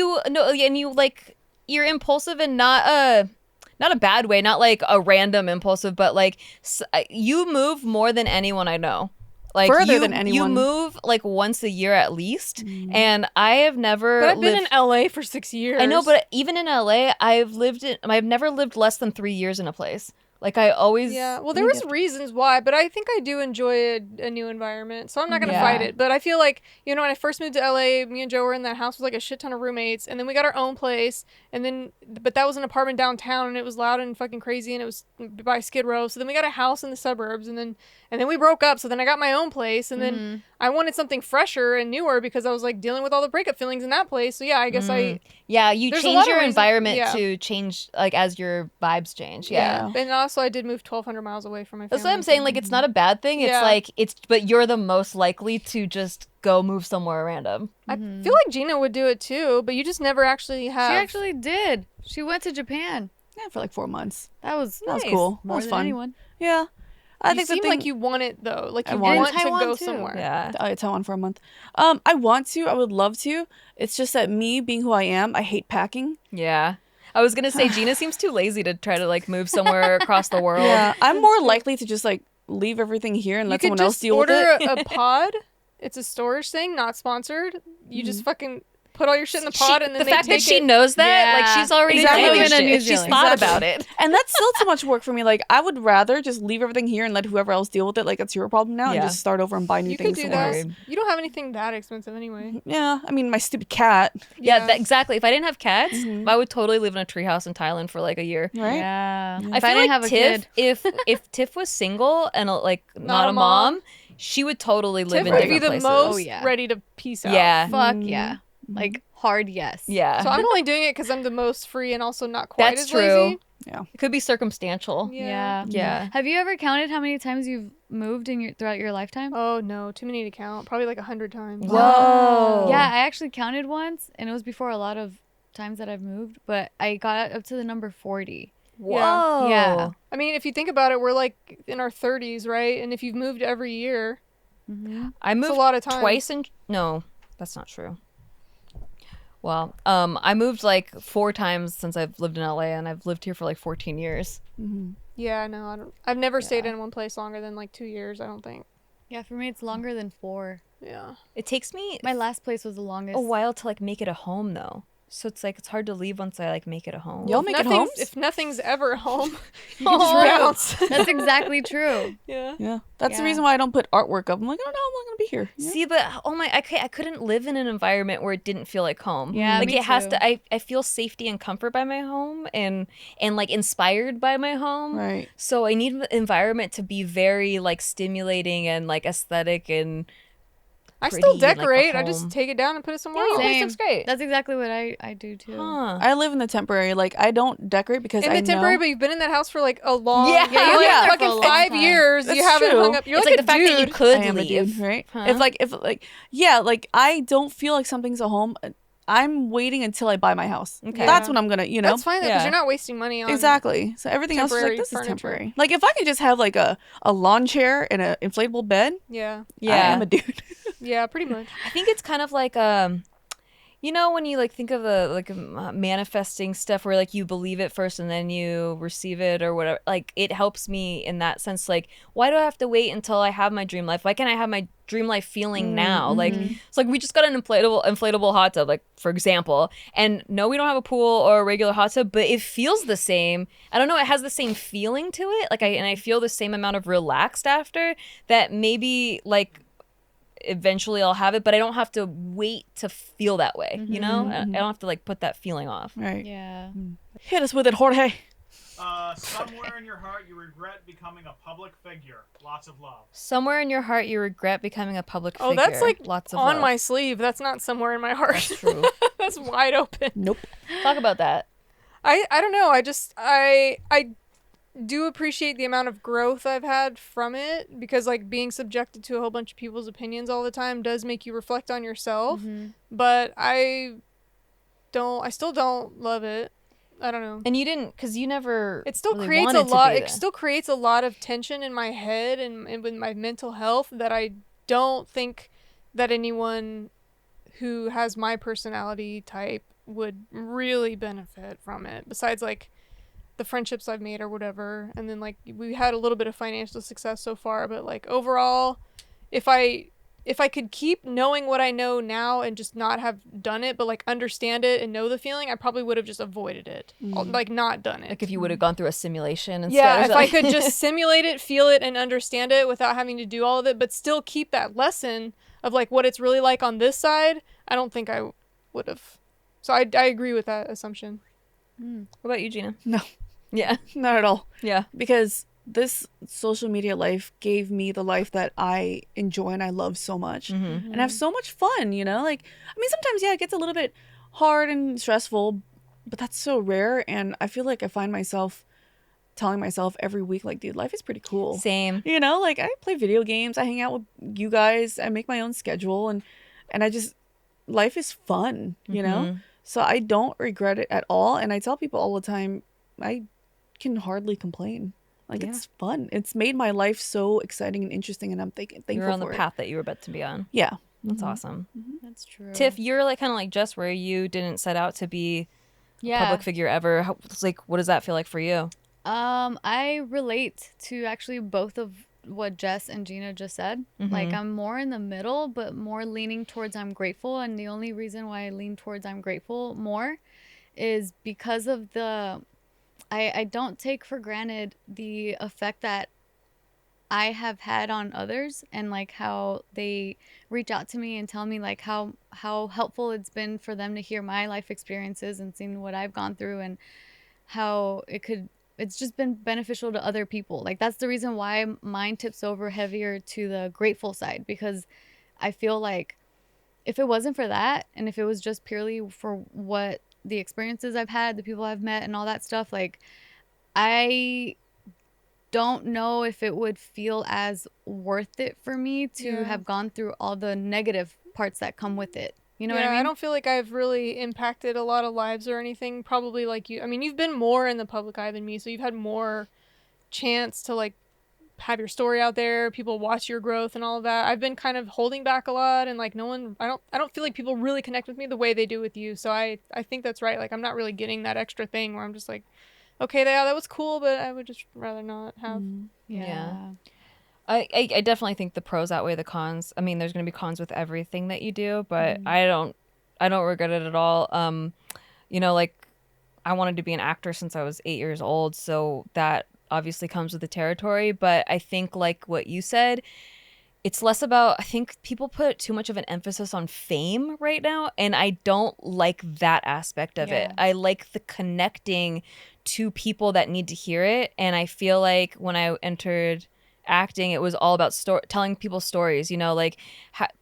you're impulsive and not a bad way, not like a random impulsive, but like you move more than anyone I know. Like Further than anyone. You move like once a year at least, and I have never. But I've been in LA for 6 years. I know, but even in LA, I've never lived less than 3 years in a place. Like I always. Yeah, well, there was reasons why, but I think I do enjoy a new environment, so I'm not gonna Yeah. fight it. But I feel like, you know, when I first moved to LA, me and Joe were in that house with like a shit ton of roommates, and then we got our own place, but that was an apartment downtown, and it was loud and fucking crazy, and it was by Skid Row. So then we got a house in the suburbs, and then we broke up. So then I got my own place, and then I wanted something fresher and newer because I was like dealing with all the breakup feelings in that place. So yeah, I guess Yeah, you There's a change lot of your reasons- environment yeah. to change like as your vibes change. Yeah. And also I did move 1,200 miles away from my family. That's what I'm saying. Like, it's not a bad thing. It's Yeah. like, but you're the most likely to just go move somewhere random. I feel like Gina would do it too, but you just never actually have. She actually did. She went to Japan. Yeah, for like 4 months. That was That was cool. That More was than fun. anyone. Yeah. I You think seem the thing, like you want it though. Like I you want want it. to Taiwan, go too. somewhere. Yeah. Taiwan for a month. I want to. I would love to. It's just that me being who I am, I hate packing. Yeah. I was going to say, Gina seems too lazy to try to like move somewhere across the world. Yeah, I'm more likely to just like leave everything here and You let could someone else just deal with order it. a pod. It's a storage thing, not sponsored. You just fucking put all your shit in the pod, and then the they fact that take she it. knows that, like Yeah. she's already Exactly. planning Living in New shit. She's Zealand. thought Exactly. about it. And that's still too much work for me. Like, I would rather just leave everything here and let whoever else deal with it. Like, that's your problem now, and Yeah. just start over and buy new You could things do somewhere that. else. You don't have anything that expensive anyway. Yeah, I mean, my stupid cat, Yeah, exactly. If I didn't have cats, I would totally live in a treehouse in Thailand for like a year. right? Yeah. I If feel I didn't like have a Tiff, kid. if Tiff was single and like not a mom, she would totally live Tiff in would different be the places. most Oh, yeah. ready to peace out. Yeah. Fuck yeah. Like, hard yes. Yeah. So I'm only doing it because I'm the most free and also not quite That's as true. lazy. It could be circumstantial. Yeah. Yeah. Have you ever counted how many times you've moved throughout your lifetime? Oh no, too many to count. Probably like 100 times. Whoa. Yeah, I actually counted once, and it was before a lot of times that I've moved, but I got up to the number 40. Whoa. Yeah. I mean, if you think about it, we're like in our 30s, right? And if you've moved every year, I it's moved a lot of time. twice in. No, that's not true. Well, I moved like 4 times since I've lived in LA, and I've lived here for like 14 years. Yeah, no, I don't. I've never stayed in one place longer than like 2 years. I don't think. Yeah, for me, it's longer than 4. Yeah. It takes me My last place was the longest. a while to like make it a home, though. So it's like it's hard to leave once I like make it a home. Y'all make it Nothing's- homes? If nothing's ever a home, you can just bounce. That's exactly true. Yeah. Yeah. That's the Yeah. reason why I don't put artwork up. I'm like, oh no, I'm not going to be here. Yeah. See, but oh my, I couldn't live in an environment where it didn't feel like home. Yeah, like me it has too. to. I feel safety and comfort by my home, and like inspired by my home. Right. So I need an environment to be very like stimulating and like aesthetic and. I still pretty, like, a decorate. I home. just take it down and put it somewhere Yeah, else. your place Same. looks great. That's exactly what I do too. Huh. I live in the temporary. Like, I don't decorate because In I the temporary, know. but you've been in that house for like a long. Yeah. Yeah, you're Yeah. like For a fucking long 5 time. years. That's You haven't true. hung up. You're It's like, like the fact dude. that you could I am a leave. dude, right? Huh? If I don't feel like something's a home, I'm waiting until I buy my house. Okay. That's when I'm gonna, That's fine because Yeah. you're not wasting money on. Exactly. So everything else is like, temporary this furniture. is temporary. Like, if I could just have like a lawn chair and an inflatable bed, Yeah. I am a dude. Yeah. Pretty much. I think it's kind of like you know when you like think of the like manifesting stuff where like you believe it first and then you receive it or whatever. Like it helps me in that sense. Like why do I have to wait until I have my dream life? Why can't I have my dream life feeling now? Like it's like we just got an inflatable hot tub, like for example. And no, we don't have a pool or a regular hot tub, but it feels the same. I don't know. It has the same feeling to it. Like I feel the same amount of relaxed after that. Maybe like. Eventually I'll have it, but I don't have to wait to feel that way, you know? I don't have to like put that feeling off. Right. Yeah. Hit us with it, Jorge. Somewhere in your heart, you regret becoming a public figure. Lots of love. Somewhere in your heart you regret becoming a public Oh, figure. that's like lots of on love. my sleeve. That's not somewhere in my heart. That's true. That's wide open. Nope. Talk about that. I don't know. I do appreciate the amount of growth I've had from it because like being subjected to a whole bunch of people's opinions all the time does make you reflect on yourself. But I still don't love it. I don't know. And you didn't, because you never. It still really creates a wanted to lot. be It there. still creates a lot of tension in my head and with my mental health that I don't think that anyone who has my personality type would really benefit from it. Besides, like the friendships I've made or whatever, and then like we had a little bit of financial success so far, but like overall, if I could keep knowing what I know now and just not have done it, but like understand it and know the feeling, I probably would have just avoided it, like not done it. Like if you would have gone through a simulation and Yeah, stuff. if I could just simulate it, feel it, and understand it without having to do all of it, but still keep that lesson of like what it's really like on this side, I don't think I would have. So I agree with that assumption. What about you, Gina? No. Yeah. Not at all. Yeah. Because this social media life gave me the life that I enjoy and I love so much. And have so much fun, you know? Like, I mean, sometimes, yeah, it gets a little bit hard and stressful, but that's so rare. And I feel like I find myself telling myself every week, like, dude, life is pretty cool. Same. You know, like, I play video games, I hang out with you guys, I make my own schedule, and I just, life is fun, you know? So I don't regret it at all. And I tell people all the time, I can hardly complain. Like, it's fun. It's made my life so exciting and interesting, and I'm thankful You're on the for it. path that you were about to be on. Yeah. That's awesome. That's true. Tiff, you're like kind of like Jess, where you didn't set out to be a Yeah. public figure ever. How, it's like, what does that feel like for you? I relate to actually both of what Jess and Gina just said. Like I'm more in the middle, but more leaning towards I'm grateful. And the only reason why I lean towards I'm grateful more is because of I don't take for granted the effect that I have had on others and like how they reach out to me and tell me like how helpful it's been for them to hear my life experiences and seeing what I've gone through and how it's just been beneficial to other people. Like that's the reason why mine tips over heavier to the grateful side, because I feel like if it wasn't for that, and if it was just purely for what the experiences I've had, the people I've met, and all that stuff, like, I don't know if it would feel as worth it for me to have gone through all the negative parts that come with it. You know what I mean? I don't feel like I've really impacted a lot of lives or anything. Probably like you. I mean, you've been more in the public eye than me, so you've had more chance to like have your story out there, people watch your growth and all of that. I've been kind of holding back a lot, and like no one, I don't feel like people really connect with me the way they do with you. So I think that's right. Like I'm not really getting that extra thing where I'm just like, okay, that was cool, but I would just rather not have. Yeah. I definitely think the pros outweigh the cons. I mean, there's going to be cons with everything that you do, but I don't regret it at all. You know, like I wanted to be an actor since I was 8 years old, so that obviously comes with the territory. But I think like what you said, it's less about, I think people put too much of an emphasis on fame right now, and I don't like that aspect of it. I like the connecting to people that need to hear it, and I feel like when I entered acting, it was all about telling people stories, you know, like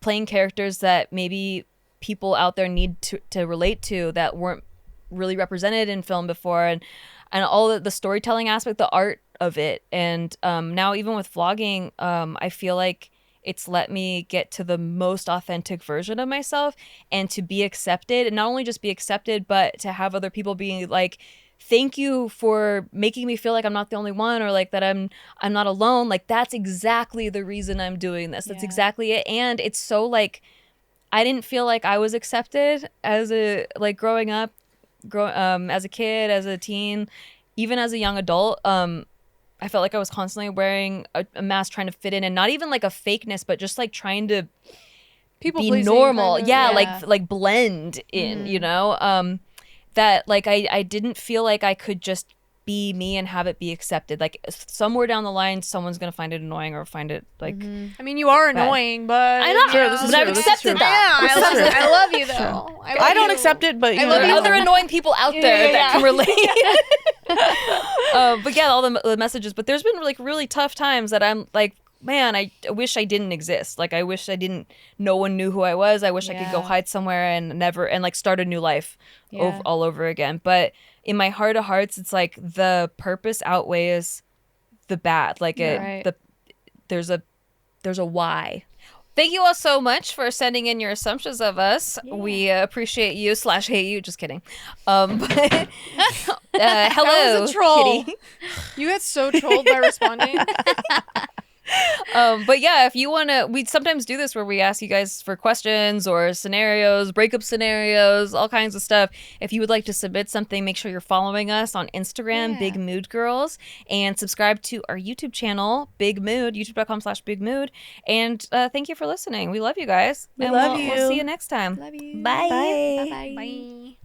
playing characters that maybe people out there need to relate to that weren't really represented in film before, and all the storytelling aspect, the art of it. And now even with vlogging, I feel like it's let me get to the most authentic version of myself and to be accepted, and not only just be accepted, but to have other people being like, thank you for making me feel like I'm not the only one, or like that I'm not alone. Like that's exactly the reason I'm doing this. That's exactly it. And it's so like, I didn't feel like I was accepted as a, like growing up, as a kid, as a teen, even as a young adult. I felt like I was constantly wearing a mask, trying to fit in, and not even like a fakeness, but just like trying to be normal. Kind of. Like blend in, you know, that like I didn't feel like I could just be me and have it be accepted. Like somewhere down the line, someone's gonna find it annoying or find it like. I mean, you are annoying, but I know, but I've accepted that. Yeah, I love you though. I don't accept it, but I love other annoying people out there that can relate. But yeah, all the messages. But there's been like really tough times that I'm like, man, I wish I didn't exist. Like I wish I didn't. No one knew who I was. I wish I could go hide somewhere and like start a new life all over again. But in my heart of hearts, it's like the purpose outweighs the bad. Like there's a why. Thank you all so much for sending in your assumptions of us. We appreciate you / hate you. Just kidding. But hello, that was a troll. Kitty. You got so trolled by responding. But yeah, if you want to, we sometimes do this where we ask you guys for questions or scenarios, breakup scenarios, all kinds of stuff. If you would like to submit something, make sure you're following us on Instagram, Big Mood Girls, and subscribe to our YouTube channel, Big Mood, youtube.com/Big Mood. And thank you for listening. We love you guys. We love you. you. We'll see you next time. Love you. Bye. Bye. Bye.